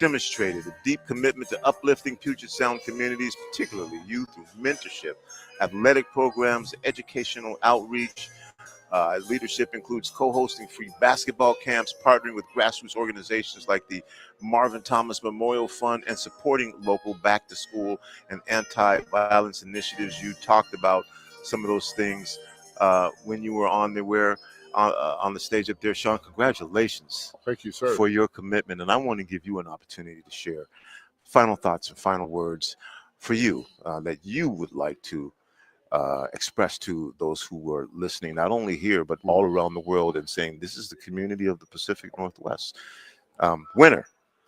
demonstrated a deep commitment to uplifting Puget Sound communities, particularly youth, through mentorship, athletic programs, educational outreach. Leadership includes co-hosting free basketball camps, partnering with grassroots organizations like the Marvin Thomas Memorial Fund, and supporting local back-to-school and anti-violence initiatives. You talked about some of those things when you were on the stage up there. Shawn, congratulations. Thank you, sir. For your commitment. And I want to give you an opportunity to share final thoughts and final words for you that you would like to express to those who are listening, not only here, but all around the world, and saying this is the community of the Pacific Northwest. Winner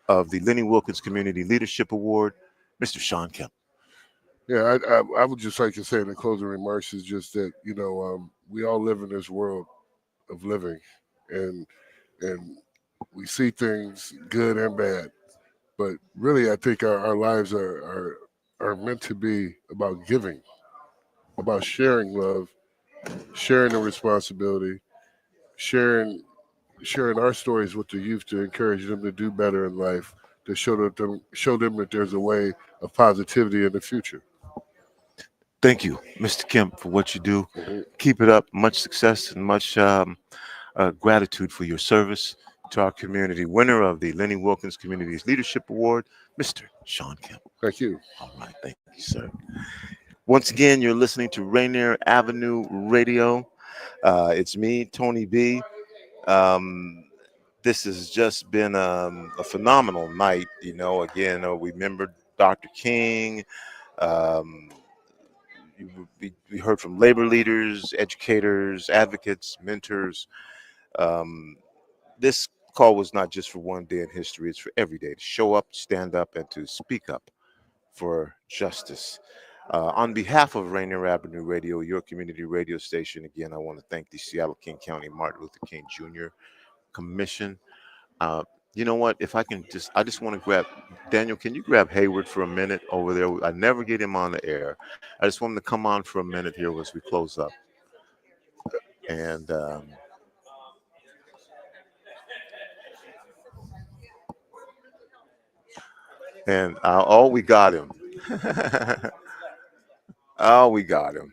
of the Lenny Wilkens Community Leadership Award, Mr. Shawn Kemp. Yeah, I would just like to say in the closing remarks is just that, we all live in this world of living, and we see things good and bad, but really I think our lives are meant to be about giving, about sharing love, sharing the responsibility, sharing our stories with the youth to encourage them to do better in life, to show them that there's a way of positivity in the future. Thank you, Mr. Kemp, for what you do. Keep it up. Much success and much gratitude for your service to our community. Winner of the Lenny Wilkens Community's Leadership Award, Mr. Shawn Kemp. Thank you. All right, thank you, sir. Once again, you're listening to Rainier Avenue Radio. It's me, Tony B. This has just been a phenomenal night. Again, we remember Dr. King. We heard from labor leaders, educators, advocates, mentors. This call was not just for one day in history. It's for every day to show up, stand up, and to speak up for justice. On behalf of Rainier Avenue Radio, your community radio station, again, I want to thank the Seattle King County Martin Luther King Jr. Commission. You know what? If I can I just want to grab, Daniel, can you grab Hayward for a minute over there? I never get him on the air. I just want him to come on for a minute here as we close up. And we got him. We got him.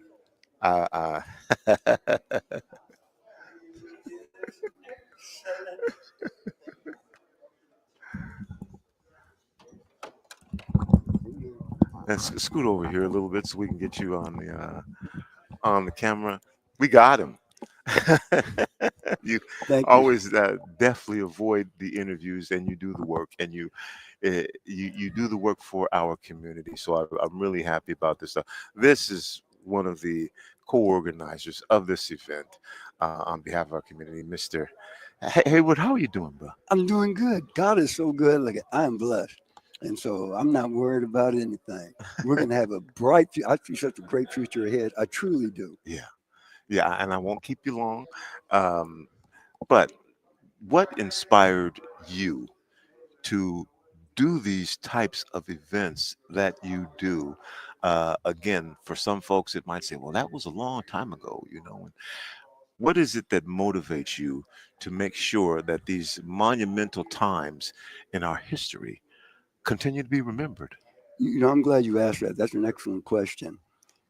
Let's scoot over here a little bit so we can get you on the camera. We got him. You always definitely avoid the interviews, and you do the work, and you do the work for our community. So I'm really happy about this. This is one of the co-organizers of this event on behalf of our community, Mr. Hayward. How are you doing, bro? I'm doing good. God is so good. Like, I am blessed. And so I'm not worried about anything. We're going to have a bright future. I see such a great future ahead. I truly do. Yeah, and I won't keep you long. But what inspired you to do these types of events that you do? Again, for some folks, it might say, well, that was a long time ago, And what is it that motivates you to make sure that these monumental times in our history continue to be remembered? I'm glad you asked that. That's an excellent question.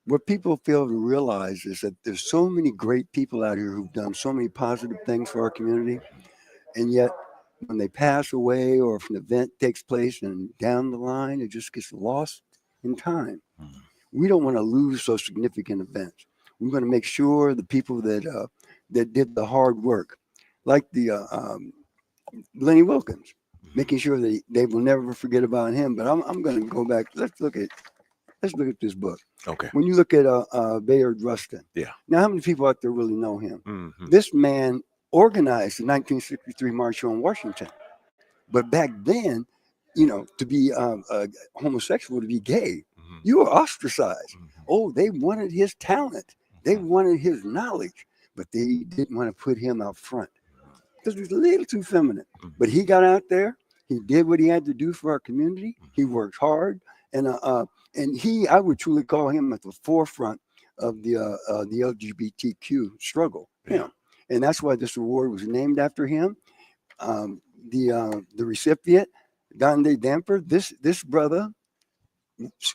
What people fail to realize is that there's so many great people out here who've done so many positive things for our community. And yet when they pass away, or if an event takes place and down the line, it just gets lost in time. We don't want to lose those significant events. We want to make sure the people that did the hard work, like the Lenny Wilkens, making sure that they will never forget about him. But I'm going to go back. Let's look at this book. Okay. When you look at Bayard Rustin. Yeah. Now, how many people out there really know him? Mm-hmm. This man organized the 1963 March on Washington. But back then, to be homosexual, to be gay, you were ostracized. Oh, they wanted his talent. They wanted his knowledge, but they didn't want to put him out front because he was a little too feminine. But he got out there. He did what he had to do for our community. He worked hard, and I would truly call him at the forefront of the LGBTQ struggle. And that's why this award was named after him. The recipient, Deaunte Damper, this brother,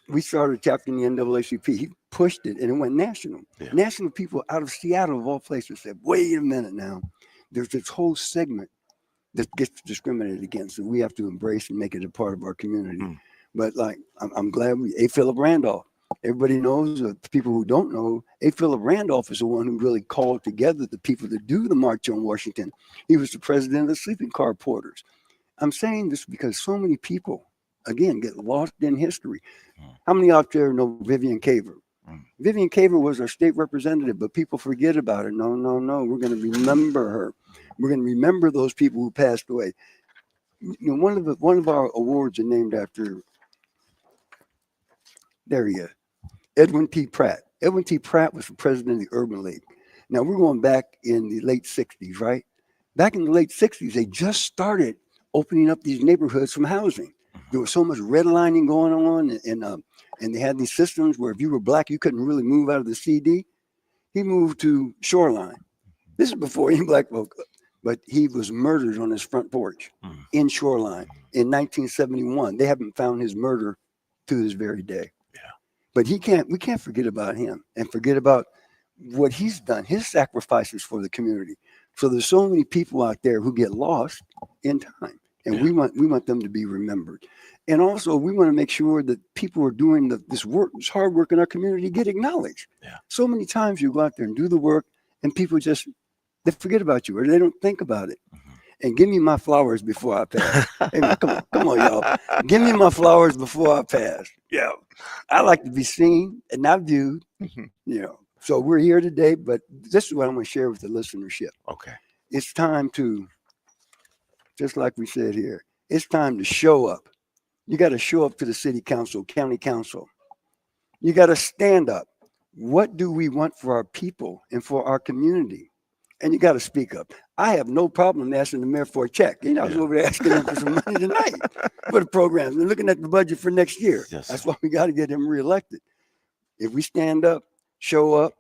we started a chapter in the NAACP. He pushed it and it went national. Yeah. National people out of Seattle, of all places, said, wait a minute now. There's this whole segment that gets discriminated against, and we have to embrace and make it a part of our community. But like, I'm glad A. Philip Randolph. Everybody knows, the people who don't know, A. Philip Randolph is the one who really called together the people to do the March on Washington. He was the president of the sleeping car porters. I'm saying this because so many people, again, get lost in history. How many out there know Vivian Caver? Vivian Caver was our state representative, but people forget about her. No. We're going to remember her. We're going to remember those people who passed away. You know, one of our awards are named after, there he is, Edwin P. Pratt. Edwin T. Pratt was the president of the Urban League. Now we're going back in the late 60s, right? Back in the late 60s, they just started opening up these neighborhoods from housing. There was so much redlining going on, and they had these systems where if you were black, you couldn't really move out of the CD. He moved to Shoreline. This is before any black folk, but he was murdered on his front porch in Shoreline in 1971. They haven't found his murder to this very day. Yeah. But we can't forget about him and forget about what he's done, his sacrifices for the community. So there's so many people out there who get lost in time. And we want them to be remembered. And also we want to make sure that people who are doing this work, this hard work in our community, get acknowledged. Yeah. So many times you go out there and do the work and people they forget about you or they don't think about it. And give me my flowers before I pass. Hey, come on, y'all. Give me my flowers before I pass. Yeah. I like to be seen and not viewed. You know. So we're here today, but this is what I'm going to share with the listenership. Okay. It's time to, just like we said here, it's time to show up. You got to show up to the city council, county council. You got to stand up. What do we want for our people and for our community? And you got to speak up. I have no problem asking the mayor for a check. You know, I was over there asking him for some money tonight for the programs and looking at the budget for next year. Yes. That's why we got to get him reelected. If we stand up, show up,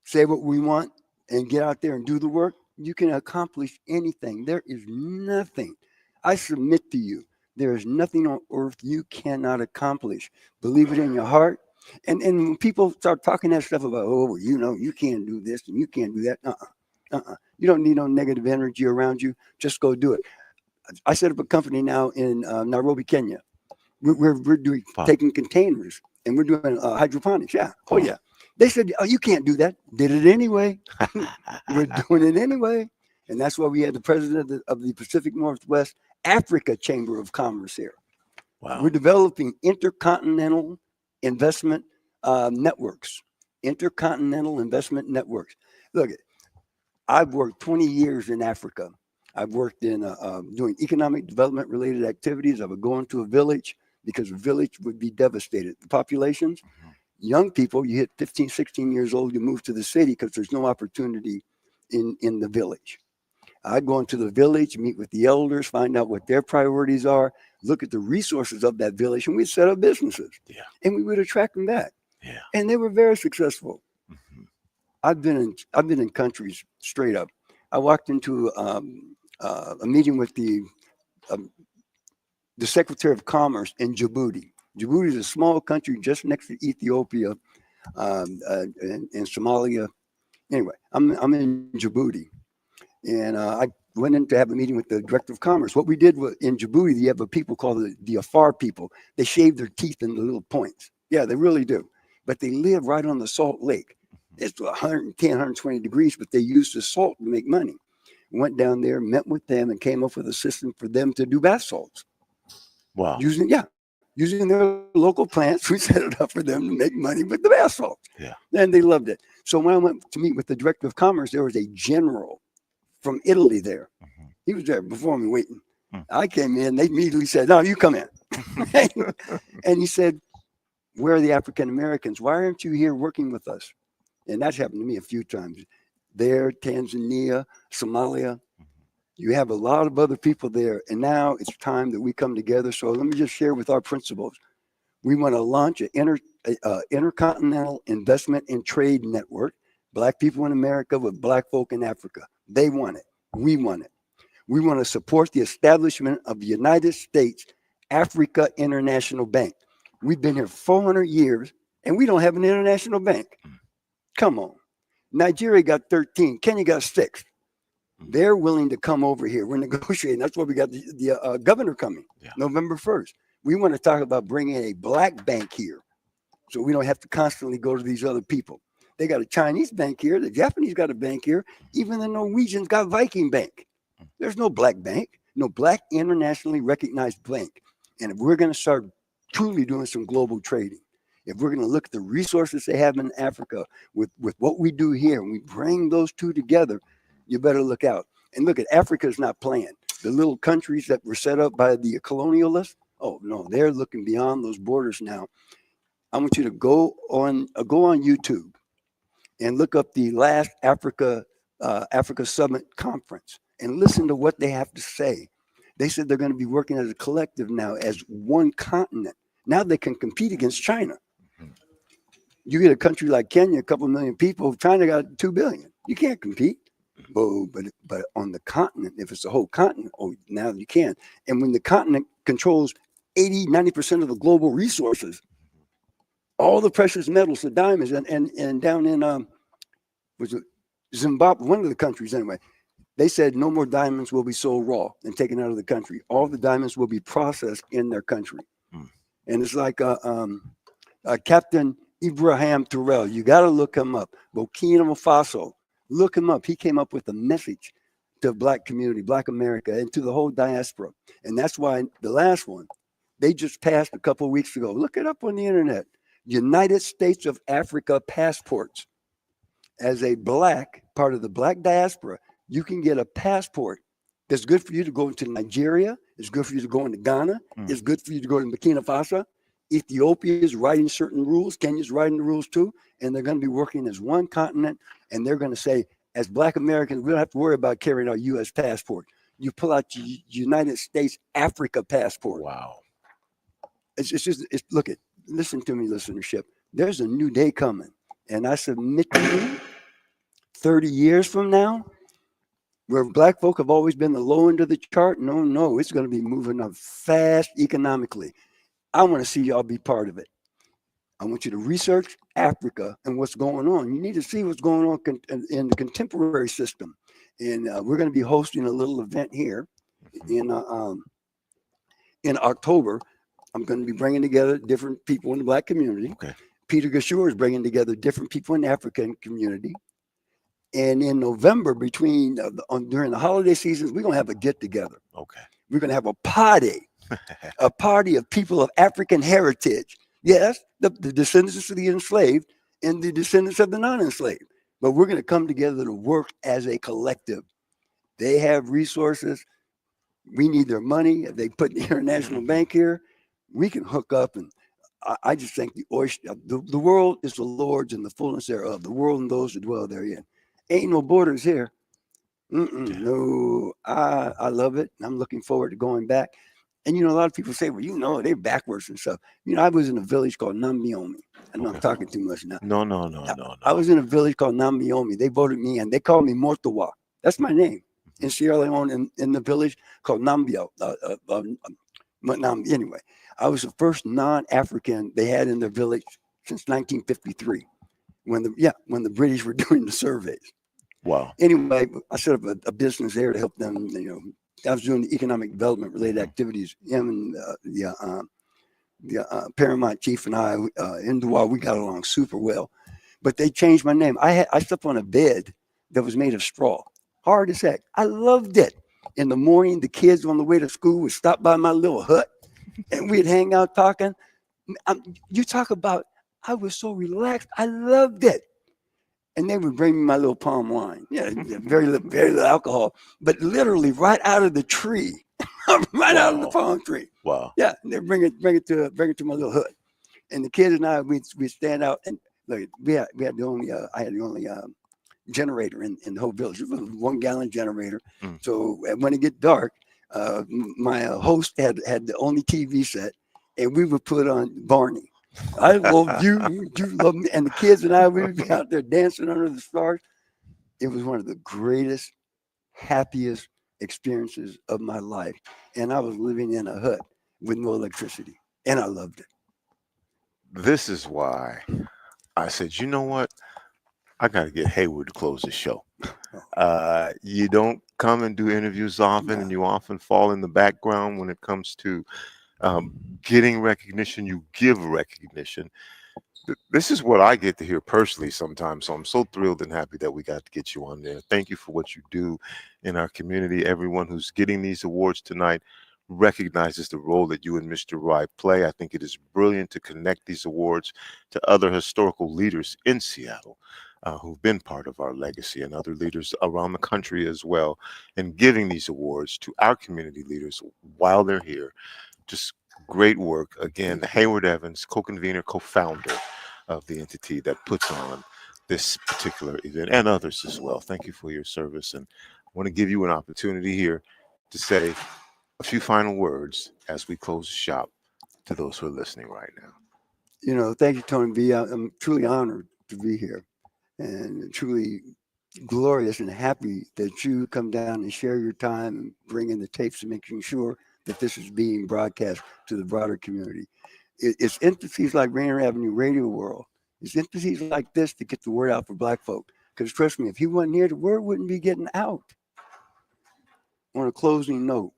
say what we want, and get out there and do the work, you can accomplish anything. There is nothing. I submit to you, there is nothing on earth you cannot accomplish. Believe it in your heart. And when people start talking that stuff about, oh, well, you know, you can't do this and you can't do that. You don't need no negative energy around you. Just go do it. I set up a company now in Nairobi, Kenya. We're doing taking containers and we're doing hydroponics. Yeah. Oh, yeah. They said, oh, you can't do that. Did it anyway. We're doing it anyway. And that's why we had the president of the Pacific Northwest Africa Chamber of Commerce here. Wow. We're developing intercontinental investment networks. Intercontinental investment networks. Look, I've worked 20 years in Africa. I've worked in doing economic development related activities. I would go into a village because a village would be devastated. The populations, young people, you hit 15, 16 years old, you move to the city because there's no opportunity in the village. I'd go into the village, meet with the elders, find out what their priorities are, look at the resources of that village, and we'd set up businesses. Yeah. And we would attract them back. Yeah. And they were very successful. I've been in countries straight up. I walked into a meeting with the Secretary of Commerce in Djibouti. Djibouti is a small country just next to Ethiopia and Somalia. Anyway, I'm in Djibouti, and I went in to have a meeting with the Director of Commerce. What we did in Djibouti, you have a people called the Afar people. They shave their teeth into little points. Yeah, they really do. But they live right on the Salt Lake. It's 110, 120 degrees, but they use the salt to make money. Went down there, met with them, and came up with a system for them to do bath salts. Wow. Using their local plants, we set it up for them to make money with the bath salts. Yeah. And they loved it. So when I went to meet with the Director of Commerce, there was a general from Italy there. He was there before me waiting. I came in, they immediately said, no, you come in. And he said, where are the African Americans? Why aren't you here working with us? And that's happened to me a few times. There, Tanzania, Somalia. You have a lot of other people there. And now it's time that we come together. So let me just share with our principals. We want to launch an intercontinental investment and trade network. Black people in America with Black folk in Africa. They want it. We want it. We want to support the establishment of the United States Africa International Bank. We've been here 400 years and we don't have an international bank. Come on. Nigeria got 13. Kenya got 6. They're willing to come over here. We're negotiating. That's why we got the governor coming November 1st. We want to talk about bringing a black bank here so we don't have to constantly go to these other people. They got a Chinese bank here. The Japanese got a bank here. Even the Norwegians got Viking Bank. There's no black bank, no black internationally recognized bank. And if we're going to start truly doing some global trading, if we're going to look at the resources they have in Africa with what we do here, and we bring those two together, you better look out. And look, at Africa is not playing. The little countries that were set up by the colonialists, oh no, they're looking beyond those borders now. I want you to go on YouTube and look up the last Africa Summit Conference and listen to what they have to say. They said they're going to be working as a collective now, as one continent. Now they can compete against China. You get a country like Kenya, a couple million people. China got 2 billion. You can't compete. Oh, but on the continent, if it's the whole continent, oh, now you can. And when the continent controls 80-90% of the global resources, all the precious metals, the diamonds, and down in was it Zimbabwe, one of the countries anyway, they said no more diamonds will be sold raw and taken out of the country. All the diamonds will be processed in their country. And it's like Captain Ibrahim Terrell. You got to look him up. Burkina Faso. Look him up. He came up with a message to Black community, Black America, and to the whole diaspora. And that's why the last one, they just passed a couple of weeks ago. Look it up on the internet. United States of Africa passports. As a Black, part of the Black diaspora, you can get a passport that's good for you to go into Nigeria. It's good for you to go into Ghana. It's good for you to go to Burkina Faso. Ethiopia is writing certain rules. Kenya's writing the rules too. And they're going to be working as one continent. And they're going to say, as Black Americans, we don't have to worry about carrying our U.S. passport. You pull out your United States Africa passport. Wow. Listen to me, listenership. There's a new day coming. And I submit to you, 30 years from now, where Black folk have always been the low end of the chart, no, it's going to be moving up fast economically. I want to see y'all be part of it. I want you to research Africa and what's going on. You need to see what's going on in the contemporary system. And we're going to be hosting a little event here in October. I'm going to be bringing together different people in the Black community. Okay. Peter Gashur is bringing together different people in the African community. And in November, during the holiday seasons, we're going to have a get together. Okay. We're going to have a party of people of African heritage. Yes, the descendants of the enslaved and the descendants of the non-enslaved. But we're going to come together to work as a collective. They have resources. We need their money. If they put the international bank here, we can hook up. And I just think the world is the Lord's and the fullness thereof, the world and those who dwell therein. Ain't no borders here. No, I love it. I'm looking forward to going back. And, a lot of people say, well, they're backwards and stuff. I was in a village called Namiomi. I know I'm talking too much now. No. I was in a village called Namiomi. They voted me in. They called me Mortawa. That's my name. In Sierra Leone, in the village called Nambio. Anyway, I was the first non-African they had in their village since 1953, when the British were doing the surveys. Wow. Anyway, I set up a business there to help them. I was doing the economic development related activities. Him and the Paramount Chief and I, in the while, we got along super well. But they changed my name. I slept on a bed that was made of straw. Hard as heck. I loved it. In the morning, the kids on the way to school would stop by my little hut, and we'd hang out talking. You talk about, I was so relaxed. I loved it. And they would bring me my little palm wine. Yeah, very little alcohol, but literally right out of the tree, right out of the palm tree. Wow. Yeah, and they bring it to my little hut. And the kids and I, we stand out, and look, I had the only generator in the whole village. It was a 1 gallon generator. So when it get dark, my host had the only TV set, and we would put on Barney. I love you, you love me. And the kids and I, we would be out there dancing under the stars. It was one of the greatest, happiest experiences of my life. And I was living in a hut with no electricity, and I loved it. This is why I said, you know what? I got to get Hayward to close the show. You don't come and do interviews often, and you often fall in the background when it comes to getting recognition. You give recognition. This is what I get to hear personally sometimes. So I'm so thrilled and happy that we got to get you on there. Thank you for what you do in our community. Everyone who's getting these awards tonight recognizes the role that you and Mr. Wright play. I think it is brilliant to connect these awards to other historical leaders in Seattle who've been part of our legacy, and other leaders around the country as well, and giving these awards to our community leaders while they're here. Just great work. Again, Hayward Evans, co-convener, co-founder of the entity that puts on this particular event, and others as well. Thank you for your service, and I want to give you an opportunity here to say a few final words as we close the shop to those who are listening right now. You know, thank you, Tony B. I'm truly honored to be here, and truly glorious and happy that you come down and share your time and bring in the tapes and making sure that this is being broadcast to the broader community. It's entities like Rainier Avenue Radio World. It's entities like this to get the word out for Black folk. Because trust me, if he wasn't here, the word wouldn't be getting out. On a closing note,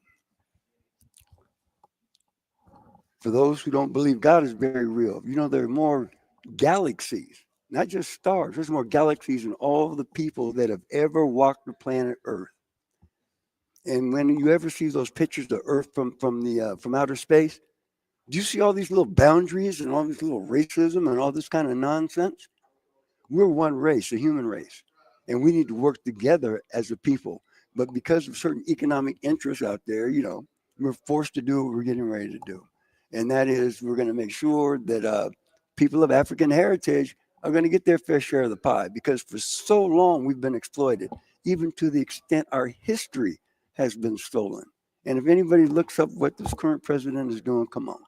for those who don't believe, God is very real. You know, there are more galaxies, not just stars. There's more galaxies than all the people that have ever walked the planet Earth. And when you ever see those pictures of Earth from outer space, do you see all these little boundaries and all this little racism and all this kind of nonsense? We're one race, the human race, and we need to work together as a people. But because of certain economic interests out there, you know, we're forced to do what we're getting ready to do. And that is, we're going to make sure that people of African heritage are going to get their fair share of the pie, because for so long we've been exploited, even to the extent our history has been stolen. And if anybody looks up what this current president is doing, come on,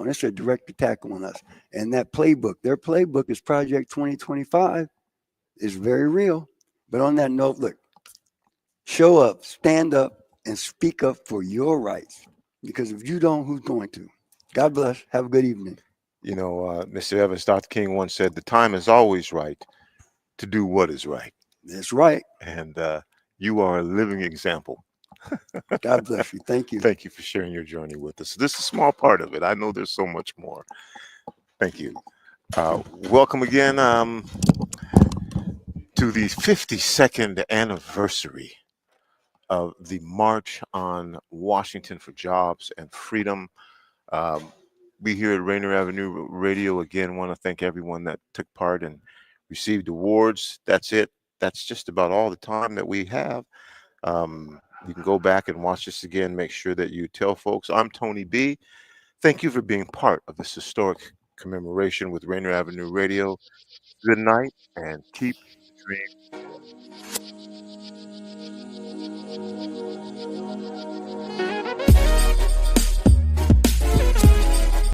it's a direct attack on us. And that playbook, their playbook is Project 2025, is very real. But on that note, look, show up, stand up, and speak up for your rights. Because if you don't, who's going to? God bless. Have a good evening. You know, Mr. Evans, Dr. King once said, the time is always right to do what is right. That's right. And you are a living example. God bless you. Thank you. Thank you for sharing your journey with us. This is a small part of it. I know there's so much more. Thank you. Welcome again to the 52nd anniversary of the March on Washington for Jobs and Freedom. We here at Rainier Avenue Radio again want to thank everyone that took part and received awards. That's it. That's just about all the time that we have. You can go back and watch this again. Make sure that you tell folks. I'm Tony B. Thank you for being part of this historic commemoration with Rainier Avenue Radio. Good night and keep dreaming.